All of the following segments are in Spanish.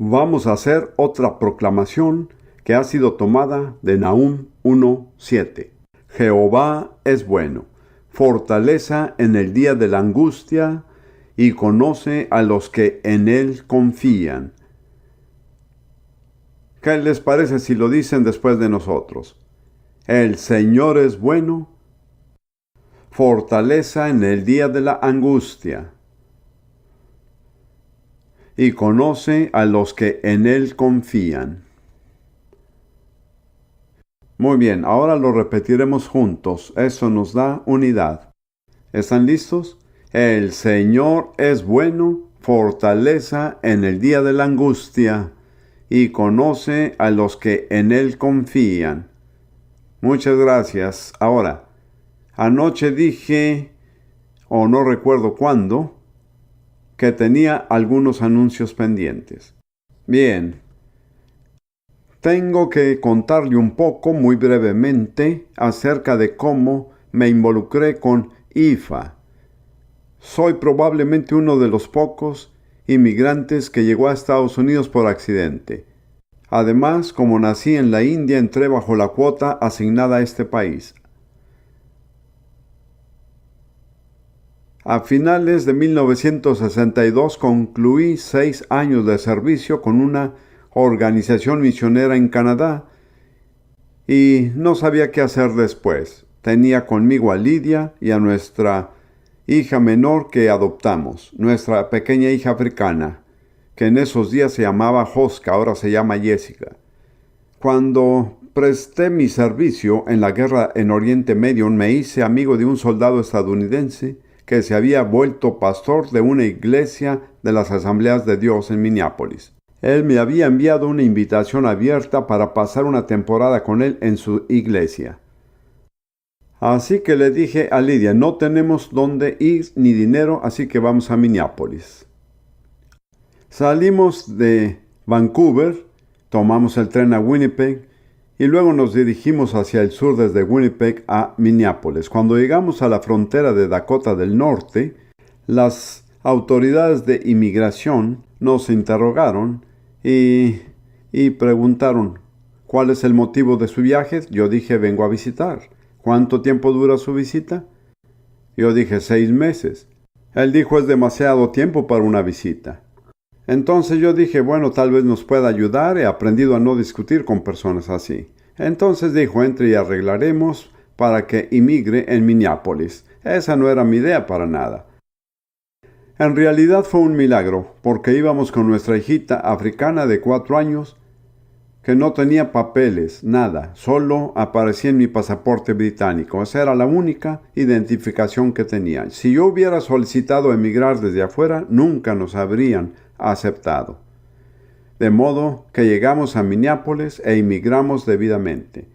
Vamos a hacer otra proclamación que ha sido tomada de Nahum 1:7. Jehová es bueno, fortaleza en el día de la angustia, y conoce a los que en él confían. ¿Qué les parece si lo dicen después de nosotros? El Señor es bueno, fortaleza en el día de la angustia, y conoce a los que en él confían. Muy bien, ahora lo repetiremos juntos. Eso nos da unidad. ¿Están listos? El Señor es bueno, fortaleza en el día de la angustia, y conoce a los que en él confían. Muchas gracias. Ahora, anoche dije, o no recuerdo cuándo, que tenía algunos anuncios pendientes. Bien. Tengo que contarle un poco, muy brevemente, acerca de cómo me involucré con IFA. Soy probablemente uno de los pocos inmigrantes que llegó a Estados Unidos por accidente. Además, como nací en la India, entré bajo la cuota asignada a este país. A finales de 1962 concluí 6 años de servicio con una organización misionera en Canadá y no sabía qué hacer después. Tenía conmigo a Lidia y a nuestra hija menor que adoptamos, nuestra pequeña hija africana, que en esos días se llamaba Josca, ahora se llama Jessica. Cuando presté mi servicio en la guerra en Oriente Medio, me hice amigo de un soldado estadounidense que se había vuelto pastor de una iglesia de las Asambleas de Dios en Minneapolis. Él me había enviado una invitación abierta para pasar una temporada con él en su iglesia. Así que le dije a Lidia, no tenemos dónde ir ni dinero, así que vamos a Minneapolis. Salimos de Vancouver, tomamos el tren a Winnipeg y luego nos dirigimos hacia el sur desde Winnipeg a Minneapolis. Cuando llegamos a la frontera de Dakota del Norte, las autoridades de inmigración nos interrogaron y preguntaron, ¿cuál es el motivo de su viaje? Yo dije, vengo a visitar. ¿Cuánto tiempo dura su visita? Yo dije, 6 meses. Él dijo, es demasiado tiempo para una visita. Entonces yo dije, bueno, tal vez nos pueda ayudar. He aprendido a no discutir con personas así. Entonces dijo, entre y arreglaremos para que inmigre en Minneapolis. Esa no era mi idea para nada. En realidad fue un milagro, porque íbamos con nuestra hijita africana de 4 años, que no tenía papeles, nada, solo aparecía en mi pasaporte británico. Esa era la única identificación que tenía. Si yo hubiera solicitado emigrar desde afuera, nunca nos habrían aceptado. De modo que llegamos a Minneapolis e inmigramos debidamente.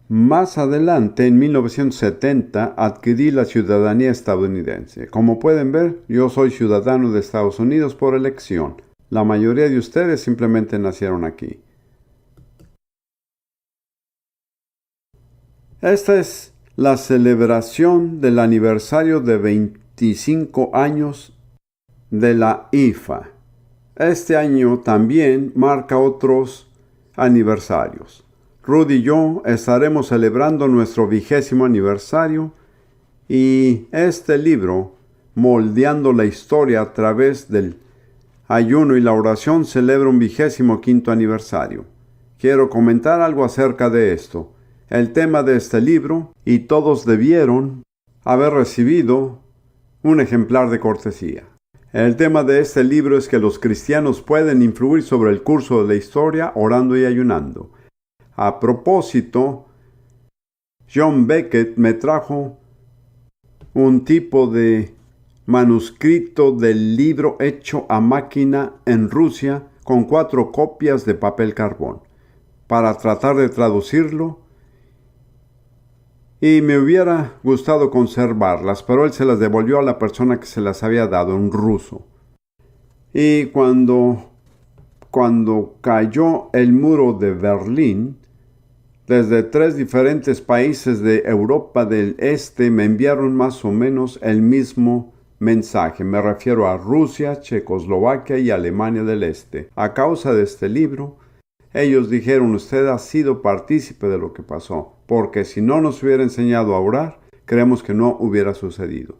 Más adelante, en 1970, adquirí la ciudadanía estadounidense. Como pueden ver, yo soy ciudadano de Estados Unidos por elección. La mayoría de ustedes simplemente nacieron aquí. Esta es la celebración del aniversario de 25 años de la IFA. Este año también marca otros aniversarios. Rudy y yo estaremos celebrando nuestro 20º aniversario y este libro, Moldeando la Historia a través del ayuno y la oración, celebra un 25º aniversario. Quiero comentar algo acerca de esto. El tema de este libro, y todos debieron haber recibido un ejemplar de cortesía. El tema de este libro es que los cristianos pueden influir sobre el curso de la historia orando y ayunando. A propósito, John Beckett me trajo un tipo de manuscrito del libro hecho a máquina en Rusia con 4 copias de papel carbón para tratar de traducirlo. Y me hubiera gustado conservarlas, pero él se las devolvió a la persona que se las había dado, un ruso. Y cuando cayó el muro de Berlín, desde 3 diferentes países de Europa del Este me enviaron más o menos el mismo mensaje. Me refiero a Rusia, Checoslovaquia y Alemania del Este. A causa de este libro, ellos dijeron: usted ha sido partícipe de lo que pasó, porque si no nos hubiera enseñado a orar, creemos que no hubiera sucedido.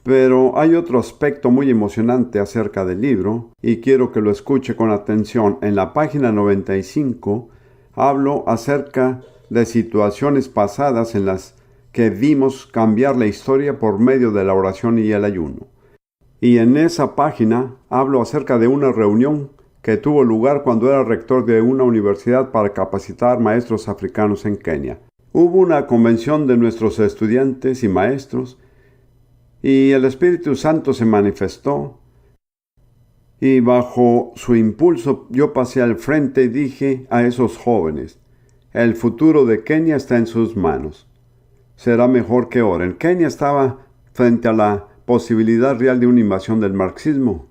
Pero hay otro aspecto muy emocionante acerca del libro, y quiero que lo escuche con atención. En la página 95 hablo acerca de situaciones pasadas en las que vimos cambiar la historia por medio de la oración y el ayuno. Y en esa página hablo acerca de una reunión que tuvo lugar cuando era rector de una universidad para capacitar maestros africanos en Kenia. Hubo una convención de nuestros estudiantes y maestros, y el Espíritu Santo se manifestó, y bajo su impulso yo pasé al frente y dije a esos jóvenes: el futuro de Kenia está en sus manos. Será mejor que oren. Kenia estaba frente a la posibilidad real de una invasión del marxismo.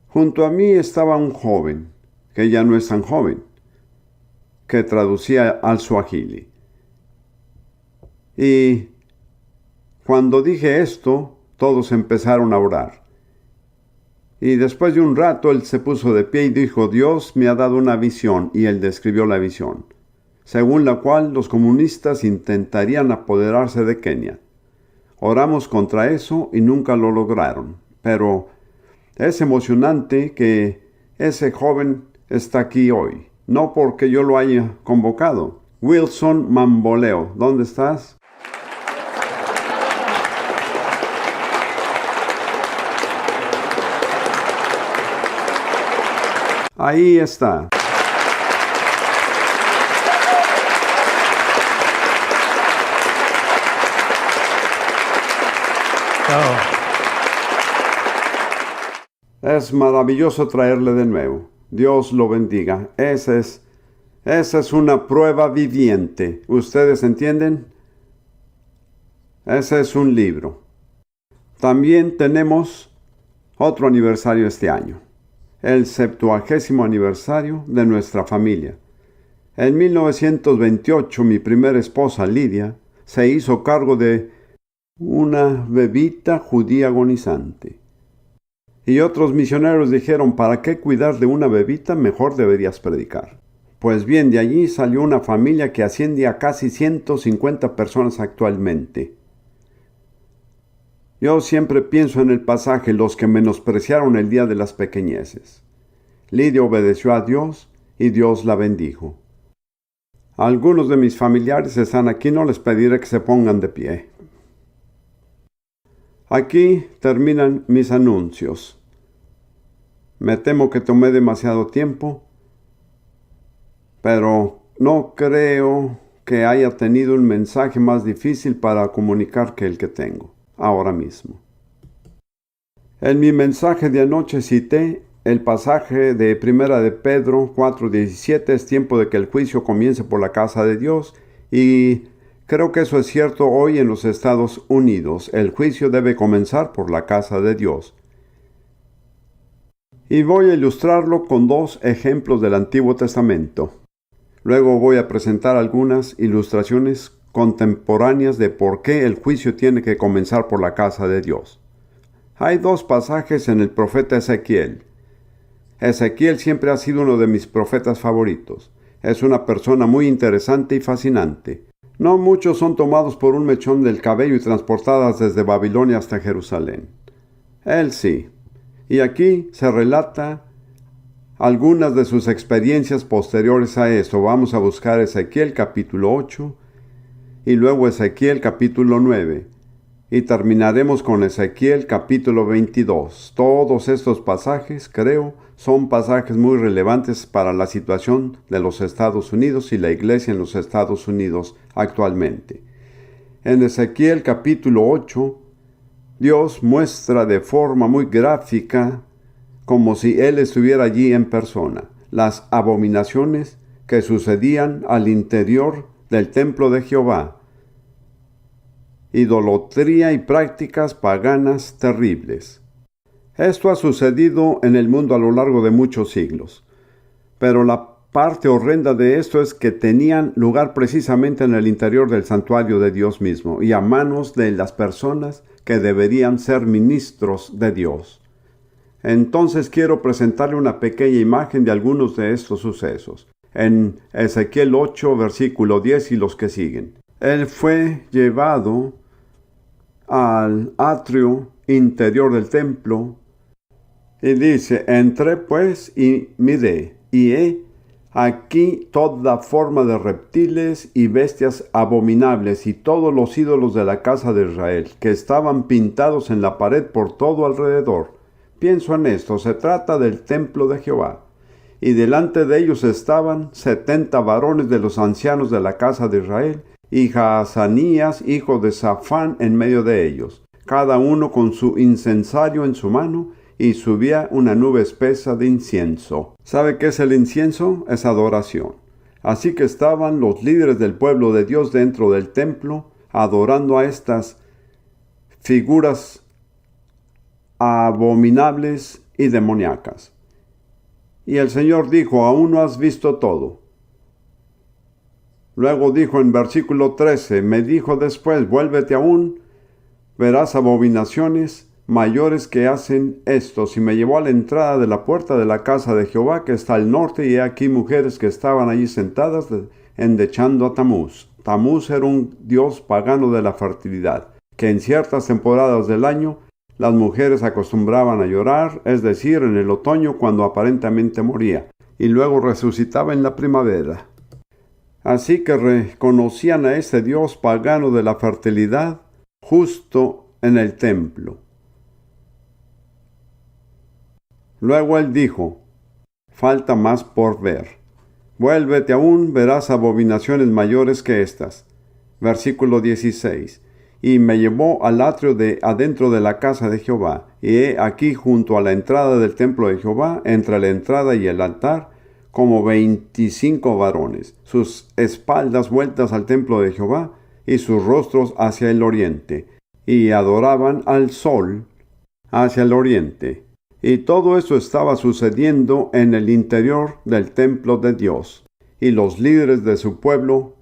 Junto a mí estaba un joven, que ya no es tan joven, que traducía al suajili. Y cuando dije esto, todos empezaron a orar. Y después de un rato, él se puso de pie y dijo: Dios me ha dado una visión, y él describió la visión, según la cual los comunistas intentarían apoderarse de Kenia. Oramos contra eso y nunca lo lograron, pero es emocionante que ese joven está aquí hoy, no porque yo lo haya convocado. Wilson Mamboleo, ¿dónde estás? Ahí está. Es maravilloso traerle de nuevo. Dios lo bendiga. Esa es una prueba viviente. ¿Ustedes entienden? Ese es un libro. También tenemos otro aniversario este año. El 70º aniversario de nuestra familia. En 1928, mi primera esposa, Lidia, se hizo cargo de una bebita judía agonizante. Y otros misioneros dijeron: ¿para qué cuidar de una bebita? Mejor deberías predicar. Pues bien, de allí salió una familia que asciende a casi 150 personas actualmente. Yo siempre pienso en el pasaje: los que menospreciaron el día de las pequeñeces. Lidia obedeció a Dios y Dios la bendijo. Algunos de mis familiares están aquí, no les pediré que se pongan de pie. Aquí terminan mis anuncios. Me temo que tomé demasiado tiempo, pero no creo que haya tenido un mensaje más difícil para comunicar que el que tengo ahora mismo. En mi mensaje de anoche cité el pasaje de 1 de Pedro 4:17, es tiempo de que el juicio comience por la casa de Dios, y creo que eso es cierto hoy en los Estados Unidos. El juicio debe comenzar por la casa de Dios. Y voy a ilustrarlo con 2 ejemplos del Antiguo Testamento. Luego voy a presentar algunas ilustraciones contemporáneas de por qué el juicio tiene que comenzar por la casa de Dios. Hay 2 pasajes en el profeta Ezequiel. Ezequiel siempre ha sido uno de mis profetas favoritos. Es una persona muy interesante y fascinante. No muchos son tomados por un mechón del cabello y transportadas desde Babilonia hasta Jerusalén. Él sí. Y aquí se relata algunas de sus experiencias posteriores a esto. Vamos a buscar Ezequiel capítulo 8 y luego Ezequiel capítulo 9. Y terminaremos con Ezequiel capítulo 22. Todos estos pasajes, creo, son pasajes muy relevantes para la situación de los Estados Unidos y la iglesia en los Estados Unidos actualmente. En Ezequiel capítulo 8, Dios muestra de forma muy gráfica, como si Él estuviera allí en persona, las abominaciones que sucedían al interior del templo de Jehová. Idolatría y prácticas paganas terribles. Esto ha sucedido en el mundo a lo largo de muchos siglos, pero la parte horrenda de esto es que tenían lugar precisamente en el interior del santuario de Dios mismo y a manos de las personas que deberían ser ministros de Dios. Entonces quiero presentarle una pequeña imagen de algunos de estos sucesos. En Ezequiel 8, versículo 10 y los que siguen. Él fue llevado al atrio interior del templo y dice: entré pues y miré, y aquí toda forma de reptiles y bestias abominables y todos los ídolos de la casa de Israel, que estaban pintados en la pared por todo alrededor. Pienso en esto, se trata del templo de Jehová. Y delante de ellos estaban 70 varones de los ancianos de la casa de Israel, y Jaazanías, hijo de Safán, en medio de ellos, cada uno con su incensario en su mano, y subía una nube espesa de incienso. ¿Sabe qué es el incienso? Es adoración. Así que estaban los líderes del pueblo de Dios dentro del templo, adorando a estas figuras abominables y demoníacas. Y el Señor dijo: aún no has visto todo. Luego dijo en versículo 13, me dijo después: vuélvete aún, verás abominaciones mayores que hacen estos. Y me llevó a la entrada de la puerta de la casa de Jehová, que está al norte, y he aquí mujeres que estaban allí sentadas endechando a Tamuz. Tamuz era un dios pagano de la fertilidad, que en ciertas temporadas del año las mujeres acostumbraban a llorar, es decir, en el otoño, cuando aparentemente moría, y luego resucitaba en la primavera. Así que reconocían a este dios pagano de la fertilidad justo en el templo. Luego él dijo: falta más por ver. Vuélvete aún, verás abominaciones mayores que estas. Versículo 16. Y me llevó al atrio de adentro de la casa de Jehová, y he aquí junto a la entrada del templo de Jehová, entre la entrada y el altar, como 25 varones, sus espaldas vueltas al templo de Jehová, y sus rostros hacia el oriente, y adoraban al sol hacia el oriente. Y todo esto estaba sucediendo en el interior del templo de Dios, y los líderes de su pueblo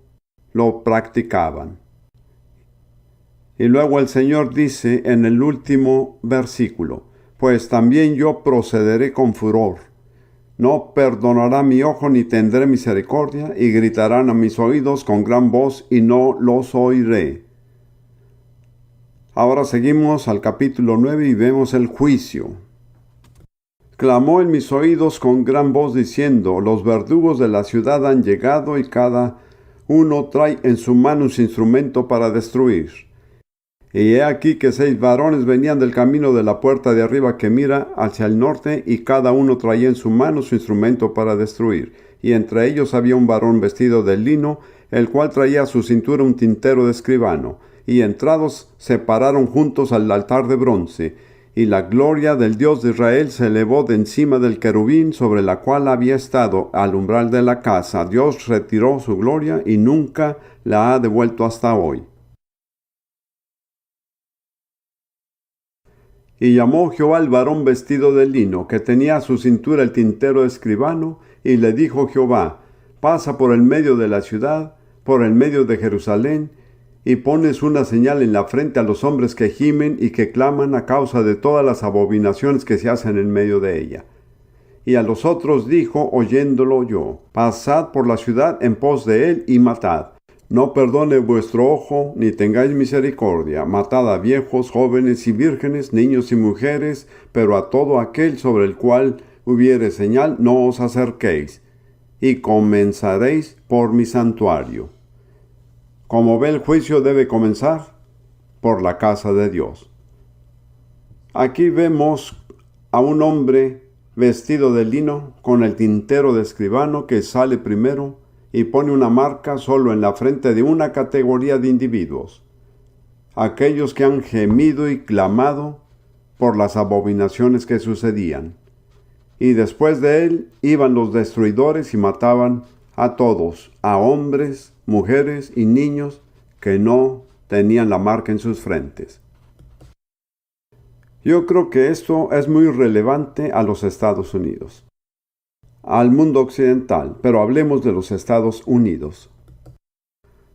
lo practicaban. Y luego el Señor dice en el último versículo: pues también yo procederé con furor. No perdonará mi ojo ni tendré misericordia, y gritarán a mis oídos con gran voz, y no los oiré. Ahora seguimos al capítulo 9 y vemos el juicio. Clamó en mis oídos con gran voz diciendo: los verdugos de la ciudad han llegado, y cada uno trae en su mano su instrumento para destruir. Y he aquí que 6 varones venían del camino de la puerta de arriba que mira hacia el norte, y cada uno traía en su mano su instrumento para destruir. Y entre ellos había un varón vestido de lino, el cual traía a su cintura un tintero de escribano. Y entrados se pararon juntos al altar de bronce. Y la gloria del Dios de Israel se elevó de encima del querubín sobre la cual había estado al umbral de la casa. Dios retiró su gloria y nunca la ha devuelto hasta hoy. Y llamó Jehová al varón vestido de lino, que tenía a su cintura el tintero de escribano, y le dijo Jehová: pasa por el medio de la ciudad, por el medio de Jerusalén, y pones una señal en la frente a los hombres que gimen y que claman a causa de todas las abominaciones que se hacen en medio de ella. Y a los otros dijo, oyéndolo yo: pasad por la ciudad en pos de él y matad. No perdone vuestro ojo, ni tengáis misericordia. Matad a viejos, jóvenes y vírgenes, niños y mujeres, pero a todo aquel sobre el cual hubiere señal, no os acerquéis. Y comenzaréis por mi santuario. Como ve, el juicio debe comenzar por la casa de Dios. Aquí vemos a un hombre vestido de lino con el tintero de escribano que sale primero y pone una marca solo en la frente de una categoría de individuos: aquellos que han gemido y clamado por las abominaciones que sucedían. Y después de él iban los destruidores y mataban a todos, a hombres, mujeres y niños que no tenían la marca en sus frentes. Yo creo que esto es muy relevante a los Estados Unidos. al mundo occidental, pero hablemos de los Estados Unidos.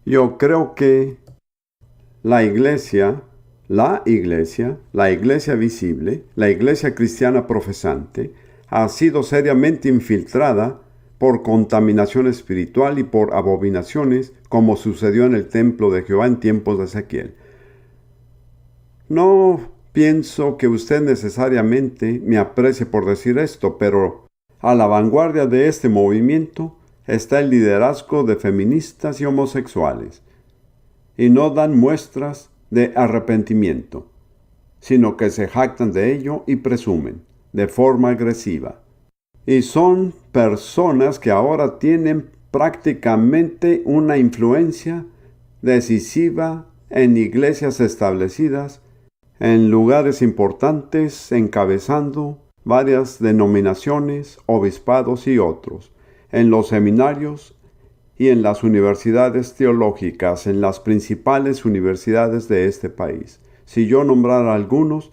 Yo creo que la iglesia visible, la iglesia cristiana profesante, ha sido seriamente infiltrada por contaminación espiritual y por abominaciones, como sucedió en el templo de Jehová en tiempos de Ezequiel. No pienso que usted necesariamente me aprecie por decir esto, pero a la vanguardia de este movimiento está el liderazgo de feministas y homosexuales, y no dan muestras de arrepentimiento, sino que se jactan de ello y presumen, de forma agresiva. Y son personas que ahora tienen prácticamente una influencia decisiva en iglesias establecidas, en lugares importantes, encabezando varias denominaciones, obispados y otros, en los seminarios y en las universidades teológicas, en las principales universidades de este país. Si yo nombrara algunos,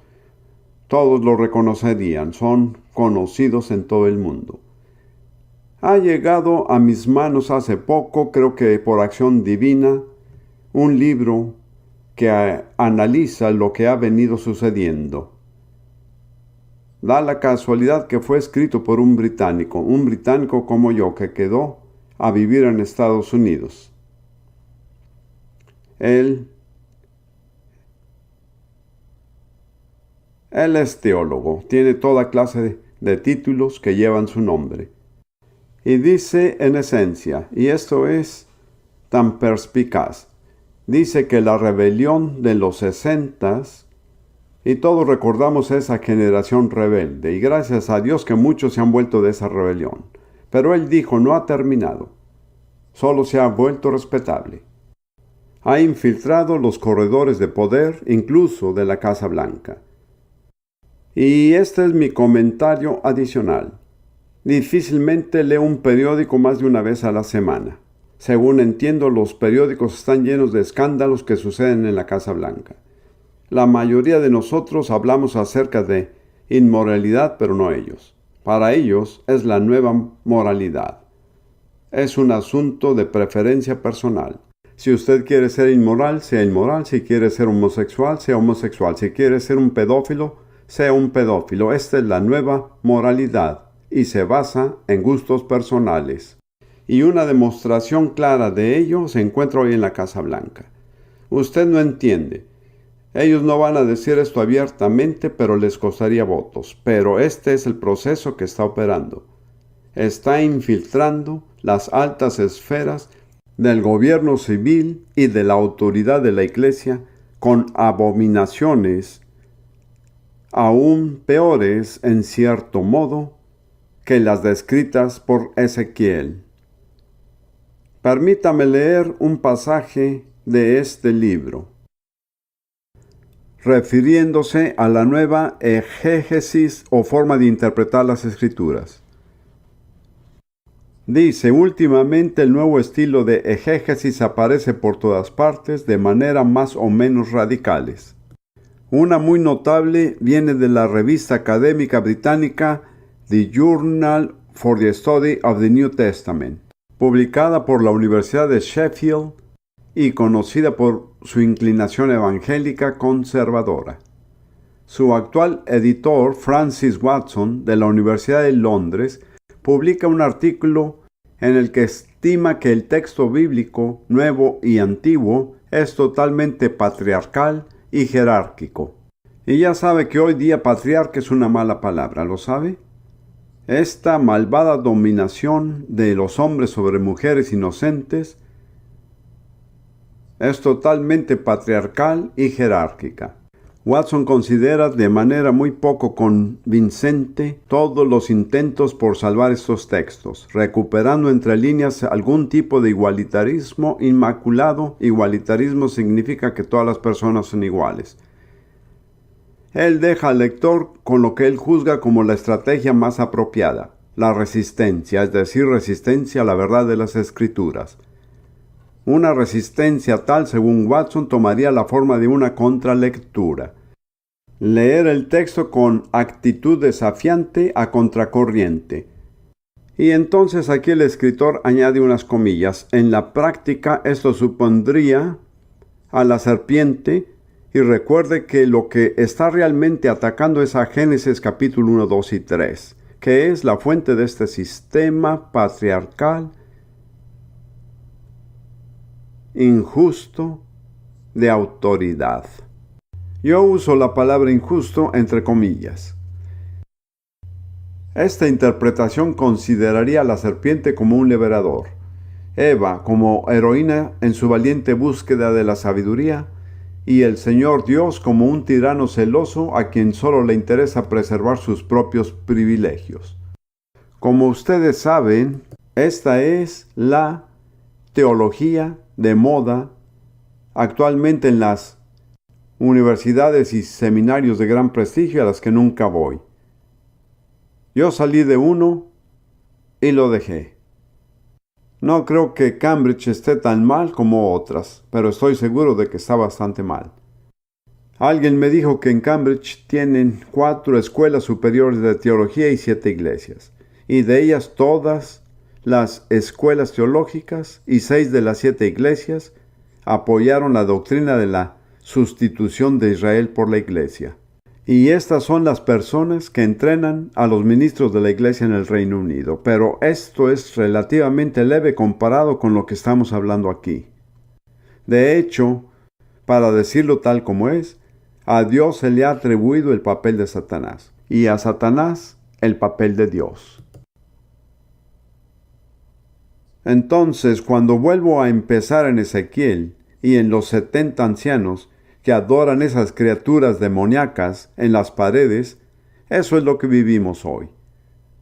todos lo reconocerían, son conocidos en todo el mundo. Ha llegado a mis manos hace poco, creo que por acción divina, un libro que analiza lo que ha venido sucediendo. Da la casualidad que fue escrito por un británico como yo, que quedó a vivir en Estados Unidos. Él es teólogo, tiene toda clase de títulos que llevan su nombre. Y dice en esencia, y esto es tan perspicaz, dice que la rebelión de los 60s, y todos recordamos esa generación rebelde, y gracias a Dios que muchos se han vuelto de esa rebelión. Pero él dijo, no ha terminado, solo se ha vuelto respetable. Ha infiltrado los corredores de poder, incluso de la Casa Blanca. Y este es mi comentario adicional. Difícilmente leo un periódico más de una vez a la semana. Según entiendo, los periódicos están llenos de escándalos que suceden en la Casa Blanca. La mayoría de nosotros hablamos acerca de inmoralidad, pero no ellos. Para ellos es la nueva moralidad. Es un asunto de preferencia personal. Si usted quiere ser inmoral, sea inmoral. Si quiere ser homosexual, sea homosexual. Si quiere ser un pedófilo, sea un pedófilo. Esta es la nueva moralidad y se basa en gustos personales. Y una demostración clara de ello se encuentra hoy en la Casa Blanca. Usted no entiende. Ellos no van a decir esto abiertamente, pero les costaría votos. Pero este es el proceso que está operando. Está infiltrando las altas esferas del gobierno civil y de la autoridad de la iglesia con abominaciones aún peores en cierto modo que las descritas por Ezequiel. Permítame leer un pasaje de este libro, refiriéndose a la nueva exégesis o forma de interpretar las Escrituras. Dice, últimamente el nuevo estilo de exégesis aparece por todas partes de manera más o menos radicales. Una muy notable viene de la revista académica británica The Journal for the Study of the New Testament, publicada por la Universidad de Sheffield y conocida por su inclinación evangélica conservadora. Su actual editor, Francis Watson, de la Universidad de Londres, publica un artículo en el que estima que el texto bíblico, nuevo y antiguo, es totalmente patriarcal y jerárquico. Y ya sabe que hoy día patriarca es una mala palabra, ¿lo sabe? Esta malvada dominación de los hombres sobre mujeres inocentes es totalmente patriarcal y jerárquica. Watson considera de manera muy poco convincente todos los intentos por salvar estos textos, recuperando entre líneas algún tipo de igualitarismo inmaculado. Igualitarismo significa que todas las personas son iguales. Él deja al lector con lo que él juzga como la estrategia más apropiada, la resistencia, es decir, resistencia a la verdad de las Escrituras. Una resistencia tal, según Watson, tomaría la forma de una contralectura. Leer el texto con actitud desafiante a contracorriente. Y entonces aquí el escritor añade unas comillas. En la práctica esto supondría a la serpiente, y recuerde que lo que está realmente atacando es a Génesis capítulo 1, 2 y 3, que es la fuente de este sistema patriarcal, injusto, de autoridad. Yo uso la palabra injusto entre comillas. Esta interpretación consideraría a la serpiente como un liberador, Eva como heroína en su valiente búsqueda de la sabiduría, y el Señor Dios como un tirano celoso a quien solo le interesa preservar sus propios privilegios. Como ustedes saben, esta es la teología de moda actualmente en las universidades y seminarios de gran prestigio a las que nunca voy. Yo salí de uno y lo dejé. No creo que Cambridge esté tan mal como otras, pero estoy seguro de que está bastante mal. Alguien me dijo que en Cambridge tienen 4 escuelas superiores de teología y 7 iglesias, y de ellas todas las escuelas teológicas y 6 de las 7 iglesias apoyaron la doctrina de la sustitución de Israel por la iglesia. Y estas son las personas que entrenan a los ministros de la iglesia en el Reino Unido. Pero esto es relativamente leve comparado con lo que estamos hablando aquí. De hecho, para decirlo tal como es, a Dios se le ha atribuido el papel de Satanás y a Satanás el papel de Dios. Entonces, cuando vuelvo a empezar en Ezequiel y en los 70 ancianos, que adoran esas criaturas demoníacas en las paredes, eso es lo que vivimos hoy.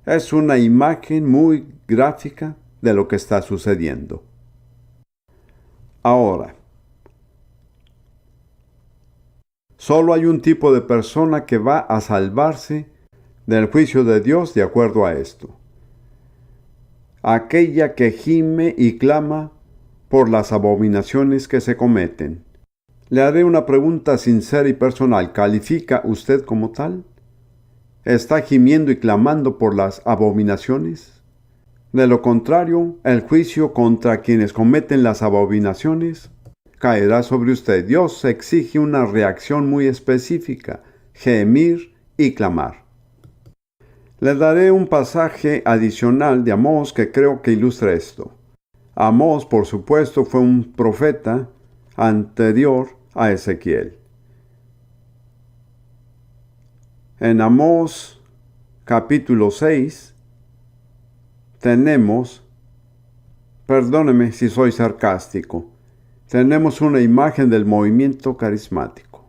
Es una imagen muy gráfica de lo que está sucediendo. Ahora, solo hay un tipo de persona que va a salvarse del juicio de Dios de acuerdo a esto. Aquella que gime y clama por las abominaciones que se cometen. Le haré una pregunta sincera y personal. ¿Califica usted como tal? ¿Está gimiendo y clamando por las abominaciones? De lo contrario, el juicio contra quienes cometen las abominaciones caerá sobre usted. Dios exige una reacción muy específica: gemir y clamar. Le daré un pasaje adicional de Amós que creo que ilustra esto. Amós, por supuesto, fue un profeta anterior a Ezequiel. En Amós capítulo 6 tenemos, perdóneme si soy sarcástico, tenemos una imagen del movimiento carismático.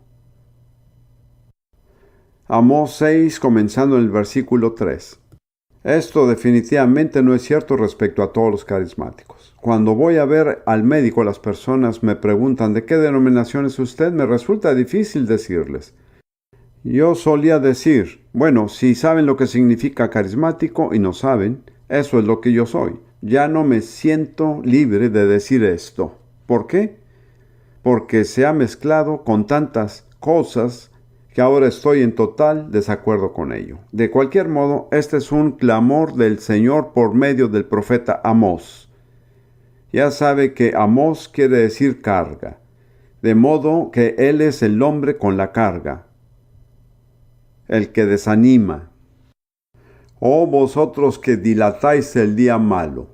Amós 6, comenzando en el versículo 3. Esto definitivamente no es cierto respecto a todos los carismáticos. Cuando voy a ver al médico, las personas me preguntan ¿de qué denominación es usted? Me resulta difícil decirles. Yo solía decir, bueno, si saben lo que significa carismático y no saben, eso es lo que yo soy. Ya no me siento libre de decir esto. ¿Por qué? Porque se ha mezclado con tantas cosas que ahora estoy en total desacuerdo con ello. De cualquier modo, este es un clamor del Señor por medio del profeta Amós. Ya sabe que Amós quiere decir carga, de modo que Él es el hombre con la carga, el que desanima. Oh vosotros que dilatáis el día malo.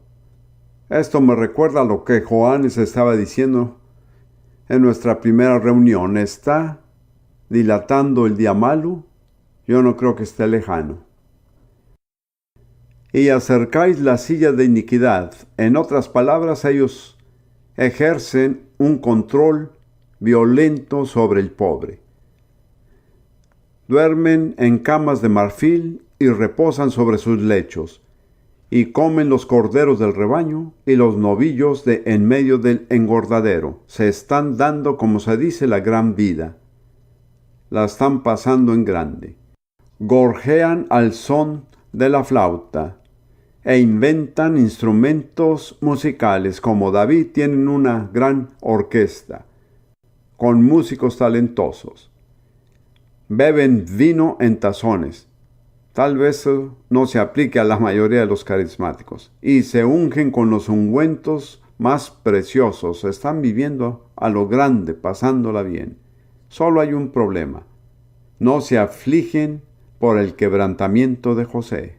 Esto me recuerda a lo que Joanes estaba diciendo en nuestra primera reunión. ¿Está dilatando el día malo? Yo no creo que esté lejano. Y acercáis la silla de iniquidad. En otras palabras, ellos ejercen un control violento sobre el pobre. Duermen en camas de marfil y reposan sobre sus lechos, y comen los corderos del rebaño y los novillos de en medio del engordadero. Se están dando, como se dice, la gran vida. La están pasando en grande. Gorjean al son de la flauta e inventan instrumentos musicales. Como David, tienen una gran orquesta con músicos talentosos. Beben vino en tazones. Tal vez no se aplique a la mayoría de los carismáticos. Y se ungen con los ungüentos más preciosos. Están viviendo a lo grande, pasándola bien. Solo hay un problema. No se afligen por el quebrantamiento de José.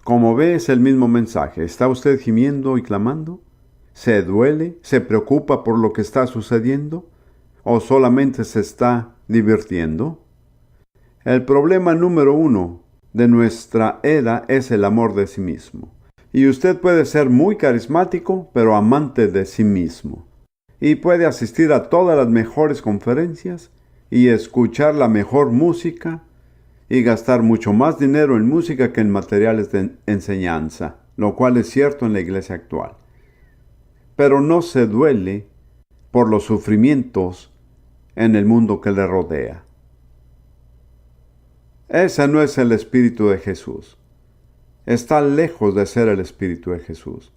Como ve, es el mismo mensaje. ¿Está usted gimiendo y clamando? ¿Se duele? ¿Se preocupa por lo que está sucediendo? ¿O solamente se está divirtiendo? El problema número 1 de nuestra era es el amor de sí mismo. Y usted puede ser muy carismático, pero amante de sí mismo. Y puede asistir a todas las mejores conferencias y escuchar la mejor música y gastar mucho más dinero en música que en materiales de enseñanza, lo cual es cierto en la iglesia actual. Pero no se duele por los sufrimientos en el mundo que le rodea. Ese no es el espíritu de Jesús. Está lejos de ser el espíritu de Jesús.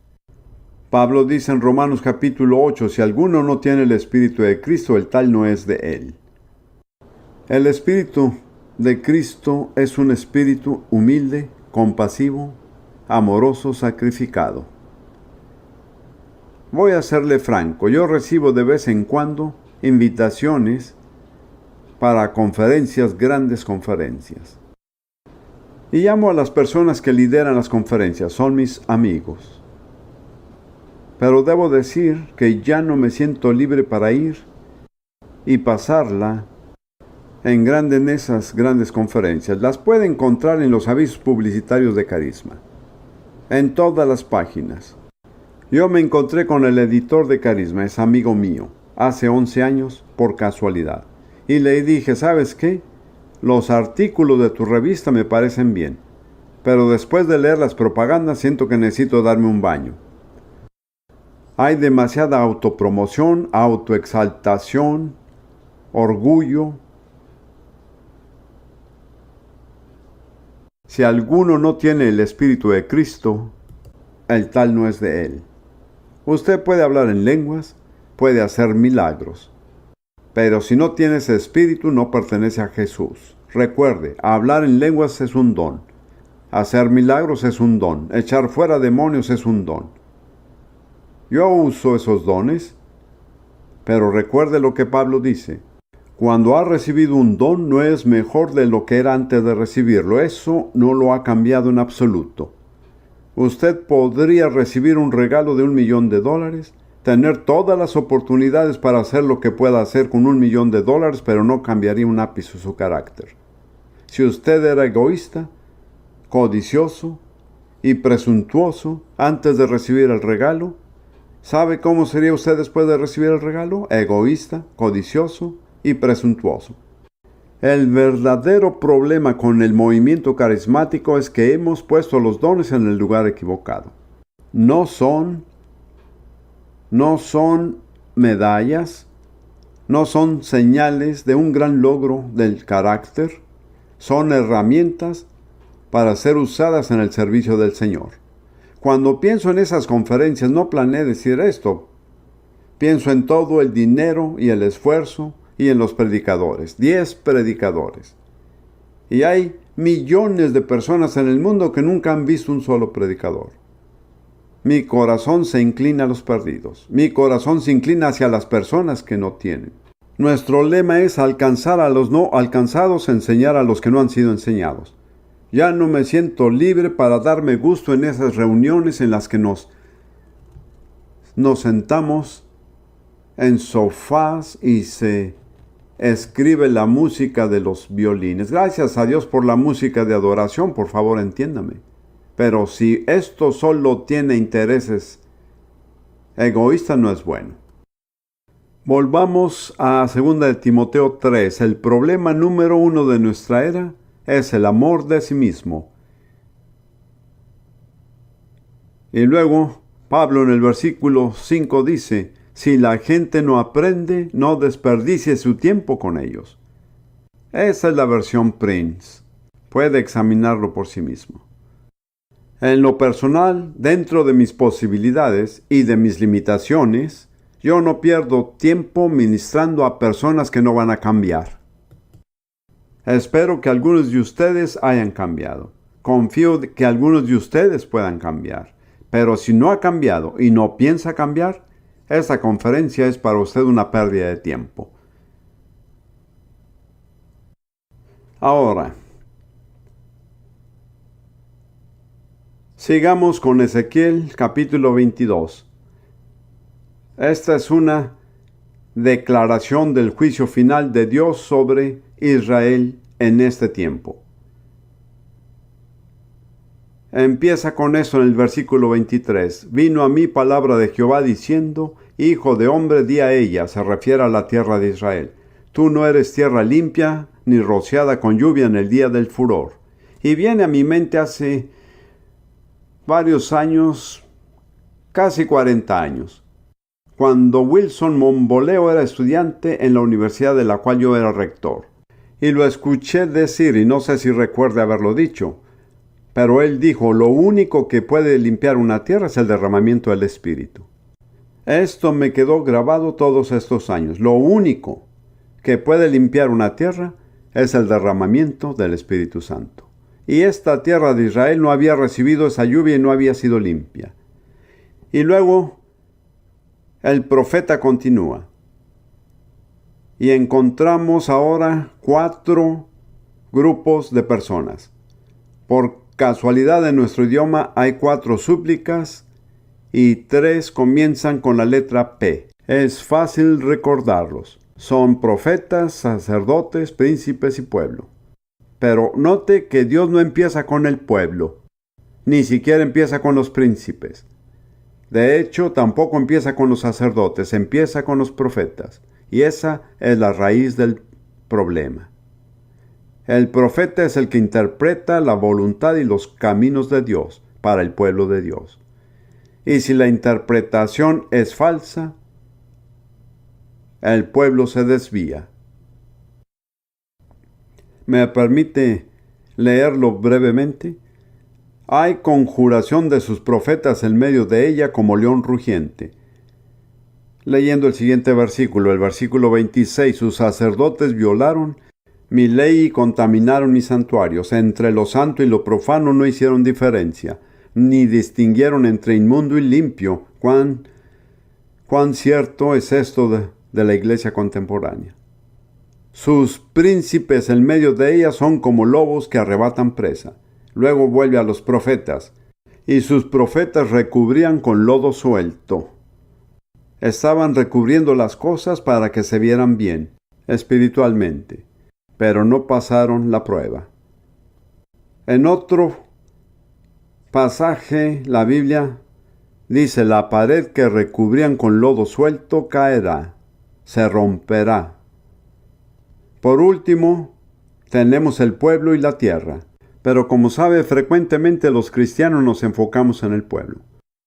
Pablo dice en Romanos capítulo 8, si alguno no tiene el espíritu de Cristo, el tal no es de él. El espíritu de Cristo es un espíritu humilde, compasivo, amoroso, sacrificado. Voy a serle franco, yo recibo de vez en cuando invitaciones para conferencias, grandes conferencias. Y llamo a las personas que lideran las conferencias, son mis amigos. Pero debo decir que ya no me siento libre para ir y pasarla en esas grandes conferencias. Las puede encontrar en los avisos publicitarios de Carisma, en todas las páginas. Yo me encontré con el editor de Carisma, es amigo mío, hace 11 años, por casualidad. Y le dije, ¿sabes qué? Los artículos de tu revista me parecen bien, pero después de leer las propagandas siento que necesito darme un baño. Hay demasiada autopromoción, autoexaltación, orgullo. Si alguno no tiene el Espíritu de Cristo, el tal no es de él. Usted puede hablar en lenguas, puede hacer milagros. Pero si no tiene ese espíritu, no pertenece a Jesús. Recuerde, hablar en lenguas es un don. Hacer milagros es un don. Echar fuera demonios es un don. Yo uso esos dones, pero recuerde lo que Pablo dice. Cuando ha recibido un don, no es mejor de lo que era antes de recibirlo. Eso no lo ha cambiado en absoluto. Usted podría recibir un regalo de $1,000,000, tener todas las oportunidades para hacer lo que pueda hacer con $1,000,000, pero no cambiaría un ápice su carácter. Si usted era egoísta, codicioso y presuntuoso antes de recibir el regalo, ¿sabe cómo sería usted después de recibir el regalo? Egoísta, codicioso y presuntuoso. El verdadero problema con el movimiento carismático es que hemos puesto los dones en el lugar equivocado. No son medallas, no son señales de un gran logro del carácter, son herramientas para ser usadas en el servicio del Señor. Cuando pienso en esas conferencias, no planeé decir esto. Pienso en todo el dinero y el esfuerzo y en los predicadores, 10 predicadores. Y hay millones de personas en el mundo que nunca han visto un solo predicador. Mi corazón se inclina a los perdidos. Mi corazón se inclina hacia las personas que no tienen. Nuestro lema es alcanzar a los no alcanzados, enseñar a los que no han sido enseñados. Ya no me siento libre para darme gusto en esas reuniones en las que nos sentamos en sofás y se escribe la música de los violines. Gracias a Dios por la música de adoración, por favor entiéndame. Pero si esto solo tiene intereses egoístas, no es bueno. Volvamos a 2 de Timoteo 3. El problema número 1 de nuestra era es el amor de sí mismo. Y luego Pablo en el versículo 5 dice, si la gente no aprende, no desperdicie su tiempo con ellos. Esa es la versión Prince. Puede examinarlo por sí mismo. En lo personal, dentro de mis posibilidades y de mis limitaciones, yo no pierdo tiempo ministrando a personas que no van a cambiar. Espero que algunos de ustedes hayan cambiado. Confío que algunos de ustedes puedan cambiar. Pero si no ha cambiado y no piensa cambiar, esta conferencia es para usted una pérdida de tiempo. Ahora, sigamos con Ezequiel capítulo 22. Esta es una declaración del juicio final de Dios sobre Israel en este tiempo. Empieza con eso en el versículo 23. Vino a mí palabra de Jehová diciendo, Hijo de hombre, di a ella, se refiere a la tierra de Israel. Tú no eres tierra limpia, ni rociada con lluvia en el día del furor. Y viene a mi mente hace varios años, casi 40 años, cuando Wilson Momboleo era estudiante en la universidad de la cual yo era rector. Y lo escuché decir, y no sé si recuerde haberlo dicho, pero él dijo, lo único que puede limpiar una tierra es el derramamiento del Espíritu. Esto me quedó grabado todos estos años. Lo único que puede limpiar una tierra es el derramamiento del Espíritu Santo. Y esta tierra de Israel no había recibido esa lluvia y no había sido limpia. Y luego el profeta continúa. Y encontramos ahora 4 grupos de personas. Por casualidad en nuestro idioma hay 4 súplicas y 3 comienzan con la letra P. Es fácil recordarlos. Son profetas, sacerdotes, príncipes y pueblo. Pero note que Dios no empieza con el pueblo, ni siquiera empieza con los príncipes. De hecho, tampoco empieza con los sacerdotes, empieza con los profetas. Y esa es la raíz del problema. El profeta es el que interpreta la voluntad y los caminos de Dios para el pueblo de Dios. Y si la interpretación es falsa, el pueblo se desvía. ¿Me permite leerlo brevemente? Hay conjuración de sus profetas en medio de ella como león rugiente. Leyendo el siguiente versículo, el versículo 26, sus sacerdotes violaron mi ley y contaminaron mis santuarios. Entre lo santo y lo profano no hicieron diferencia, ni distinguieron entre inmundo y limpio. Cuán cierto es esto de la iglesia contemporánea. Sus príncipes en medio de ella son como lobos que arrebatan presa. Luego vuelve a los profetas, y sus profetas recubrían con lodo suelto. Estaban recubriendo las cosas para que se vieran bien, espiritualmente, pero no pasaron la prueba. En otro pasaje, la Biblia dice, la pared que recubrían con lodo suelto caerá, se romperá. Por último, tenemos el pueblo y la tierra. Pero como sabe, frecuentemente los cristianos nos enfocamos en el pueblo.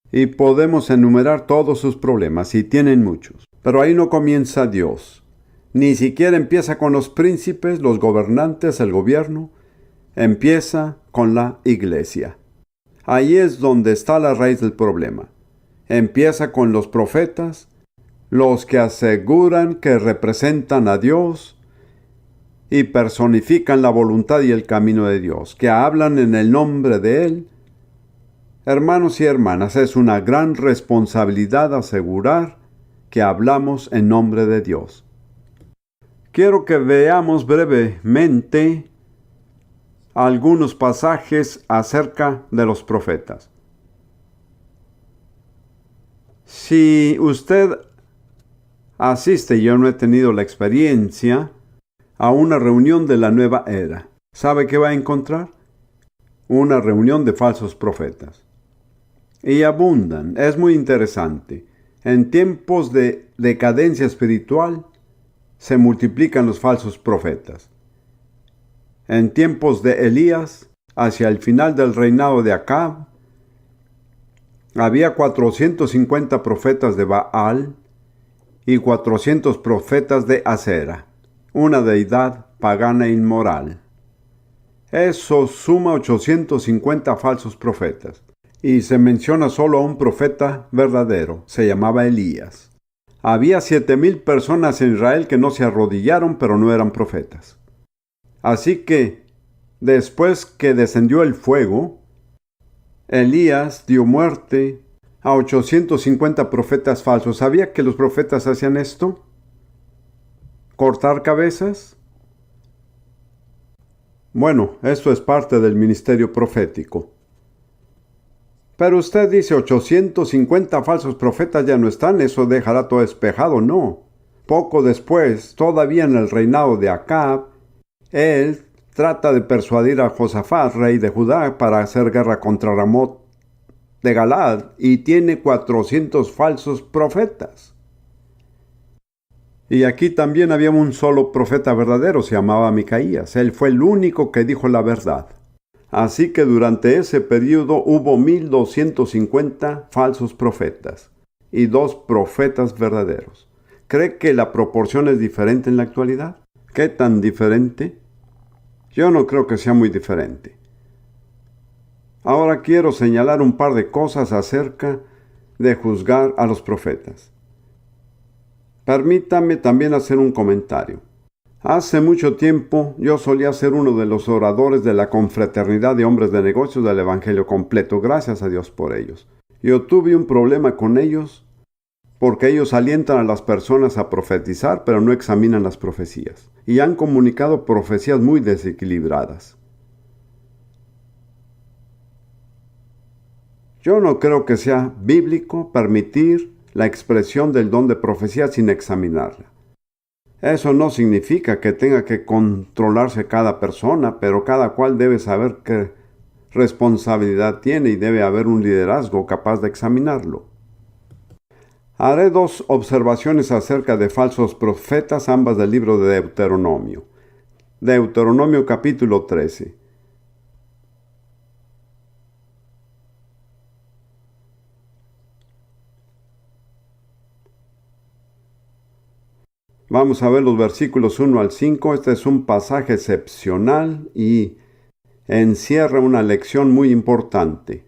Y podemos enumerar todos sus problemas, y tienen muchos. Pero ahí no comienza Dios. Ni siquiera empieza con los príncipes, los gobernantes, el gobierno. Empieza con la iglesia. Ahí es donde está la raíz del problema. Empieza con los profetas, los que aseguran que representan a Dios y personifican la voluntad y el camino de Dios, que hablan en el nombre de Él. Hermanos y hermanas, es una gran responsabilidad asegurar que hablamos en nombre de Dios. Quiero que veamos brevemente algunos pasajes acerca de los profetas. Si usted asiste, yo no he tenido la experiencia, a una reunión de la nueva era, ¿sabe qué va a encontrar? Una reunión de falsos profetas. Y abundan. Es muy interesante. En tiempos de decadencia espiritual, se multiplican los falsos profetas. En tiempos de Elías, hacia el final del reinado de Acab, había 450 profetas de Baal y 400 profetas de Asera, una deidad pagana e inmoral. Eso suma 850 falsos profetas. Y se menciona solo a un profeta verdadero, se llamaba Elías. Había 7,000 personas en Israel que no se arrodillaron, pero no eran profetas. Así que, después que descendió el fuego, Elías dio muerte a 850 profetas falsos. ¿Sabía que los profetas hacían esto? ¿Cortar cabezas? Bueno, esto es parte del ministerio profético. Pero usted dice 850 falsos profetas ya no están, eso dejará todo despejado. No. Poco después, todavía en el reinado de Acab, él trata de persuadir a Josafat, rey de Judá, para hacer guerra contra Ramot de Galaad, y tiene 400 falsos profetas. Y aquí también había un solo profeta verdadero, se llamaba Micaías. Él fue el único que dijo la verdad. Así que durante ese periodo hubo 1250 falsos profetas y 2 profetas verdaderos. ¿Cree que la proporción es diferente en la actualidad? ¿Qué tan diferente? Yo no creo que sea muy diferente. Ahora quiero señalar un par de cosas acerca de juzgar a los profetas. Permítame también hacer un comentario. Hace mucho tiempo yo solía ser uno de los oradores de la confraternidad de hombres de negocios del Evangelio completo. Gracias a Dios por ellos. Yo tuve un problema con ellos porque ellos alientan a las personas a profetizar, pero no examinan las profecías. Y han comunicado profecías muy desequilibradas. Yo no creo que sea bíblico permitir la expresión del don de profecía sin examinarla. Eso no significa que tenga que controlarse cada persona, pero cada cual debe saber qué responsabilidad tiene y debe haber un liderazgo capaz de examinarlo. Haré 2 observaciones acerca de falsos profetas, ambas del libro de Deuteronomio. Deuteronomio capítulo 13. Vamos a ver los versículos 1 al 5. Este es un pasaje excepcional y encierra una lección muy importante.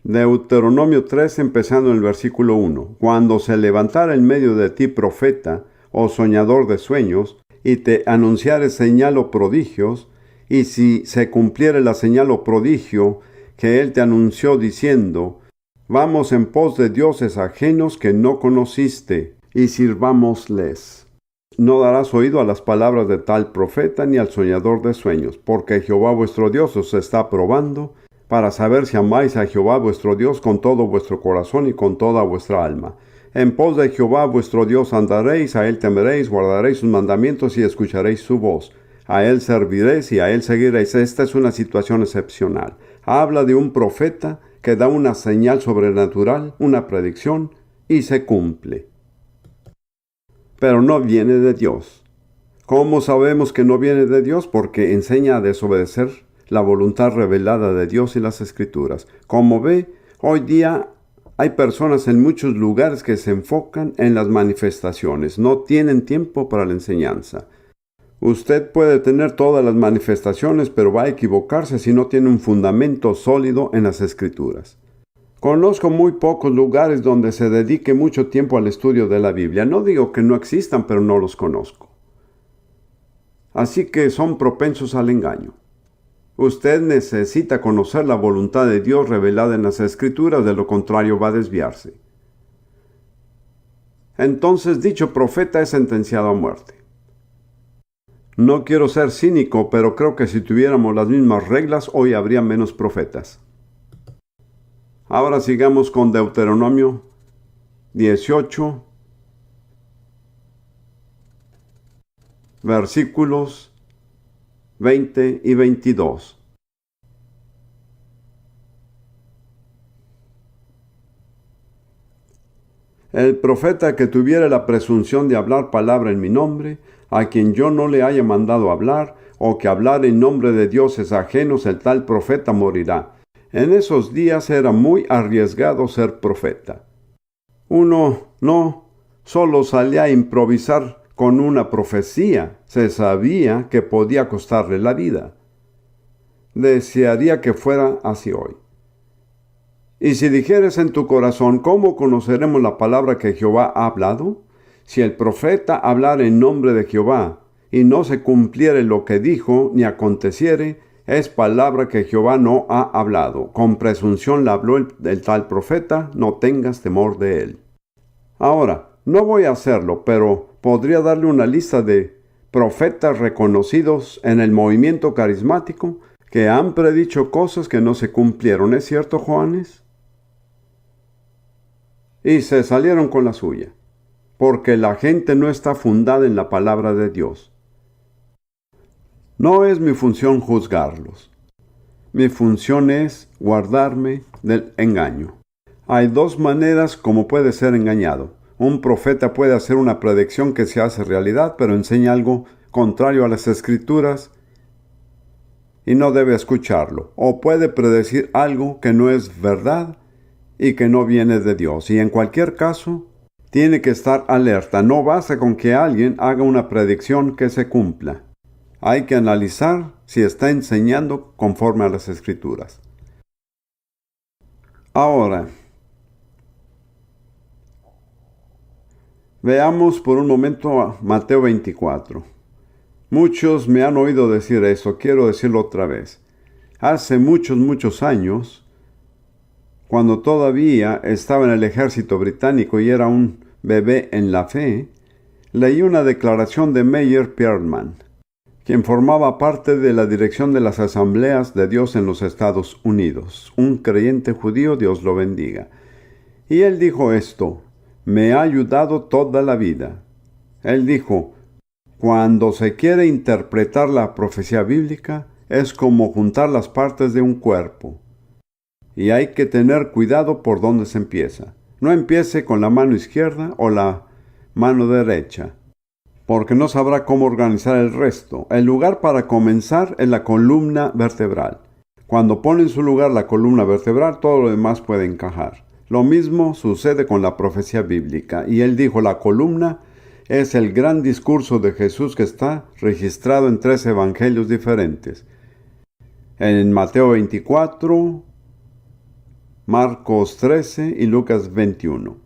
Deuteronomio 3, empezando en el versículo 1. Cuando se levantara en medio de ti profeta o soñador de sueños, y te anunciare señal o prodigios, y si se cumpliere la señal o prodigio que él te anunció diciendo, vamos en pos de dioses ajenos que no conociste, y sirvámosles. No darás oído a las palabras de tal profeta ni al soñador de sueños, porque Jehová vuestro Dios os está probando, para saber si amáis a Jehová vuestro Dios con todo vuestro corazón y con toda vuestra alma. En pos de Jehová vuestro Dios andaréis, a él temeréis, guardaréis sus mandamientos y escucharéis su voz. A él serviréis y a él seguiréis. Esta es una situación excepcional. Habla de un profeta que da una señal sobrenatural, una predicción, y se cumple. Pero no viene de Dios. ¿Cómo sabemos que no viene de Dios? Porque enseña a desobedecer la voluntad revelada de Dios y las Escrituras. Como ve, hoy día hay personas en muchos lugares que se enfocan en las manifestaciones. No tienen tiempo para la enseñanza. Usted puede tener todas las manifestaciones, pero va a equivocarse si no tiene un fundamento sólido en las Escrituras. Conozco muy pocos lugares donde se dedique mucho tiempo al estudio de la Biblia. No digo que no existan, pero no los conozco. Así que son propensos al engaño. Usted necesita conocer la voluntad de Dios revelada en las Escrituras, de lo contrario va a desviarse. Entonces dicho profeta es sentenciado a muerte. No quiero ser cínico, pero creo que si tuviéramos las mismas reglas, hoy habría menos profetas. Ahora sigamos con Deuteronomio 18, versículos 20 y 22. El profeta que tuviere la presunción de hablar palabra en mi nombre, a quien yo no le haya mandado hablar, o que hablar en nombre de dioses ajenos, el tal profeta morirá. En esos días era muy arriesgado ser profeta. Uno no solo salía a improvisar con una profecía, se sabía que podía costarle la vida. Desearía que fuera así hoy. Y si dijeres en tu corazón, ¿cómo conoceremos la palabra que Jehová ha hablado? Si el profeta hablara en nombre de Jehová, y no se cumpliere lo que dijo, ni aconteciere, es palabra que Jehová no ha hablado. Con presunción la habló el tal profeta, no tengas temor de él. Ahora, no voy a hacerlo, pero podría darle una lista de profetas reconocidos en el movimiento carismático que han predicho cosas que no se cumplieron. ¿Es cierto, Juanes? Y se salieron con la suya, porque la gente no está fundada en la palabra de Dios. No es mi función juzgarlos. Mi función es guardarme del engaño. Hay dos maneras como puede ser engañado. Un profeta puede hacer una predicción que se hace realidad, pero enseña algo contrario a las Escrituras y no debe escucharlo. O puede predecir algo que no es verdad y que no viene de Dios. Y en cualquier caso, tiene que estar alerta. No basta con que alguien haga una predicción que se cumpla. Hay que analizar si está enseñando conforme a las Escrituras. Ahora, veamos por un momento a Mateo 24. Muchos me han oído decir eso, quiero decirlo otra vez. Hace muchos años, cuando todavía estaba en el ejército británico y era un bebé en la fe, leí una declaración de Meyer Pierman, quien formaba parte de la dirección de las Asambleas de Dios en los Estados Unidos, un creyente judío, Dios lo bendiga. Y él dijo esto: me ha ayudado toda la vida. Él dijo: cuando se quiere interpretar la profecía bíblica, es como juntar las partes de un cuerpo. Y hay que tener cuidado por dónde se empieza. No empiece con la mano izquierda o la mano derecha, porque no sabrá cómo organizar el resto. El lugar para comenzar es la columna vertebral. Cuando pone en su lugar la columna vertebral, todo lo demás puede encajar. Lo mismo sucede con la profecía bíblica. Y él dijo: la columna es el gran discurso de Jesús que está registrado en 3 evangelios diferentes. En Mateo 24, Marcos 13 y Lucas 21.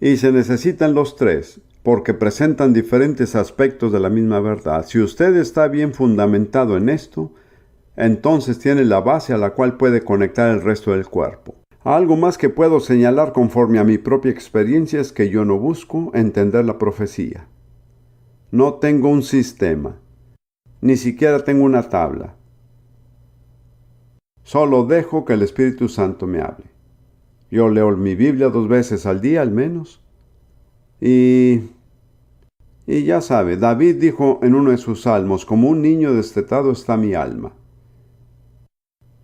Y se necesitan los tres, porque presentan diferentes aspectos de la misma verdad. Si usted está bien fundamentado en esto, entonces tiene la base a la cual puede conectar el resto del cuerpo. Algo más que puedo señalar conforme a mi propia experiencia es que yo no busco entender la profecía. No tengo un sistema, ni siquiera tengo una tabla. Solo dejo que el Espíritu Santo me hable. Yo leo mi Biblia 2 veces al día al menos. Y ya sabe, David dijo en uno de sus salmos: como un niño destetado está mi alma.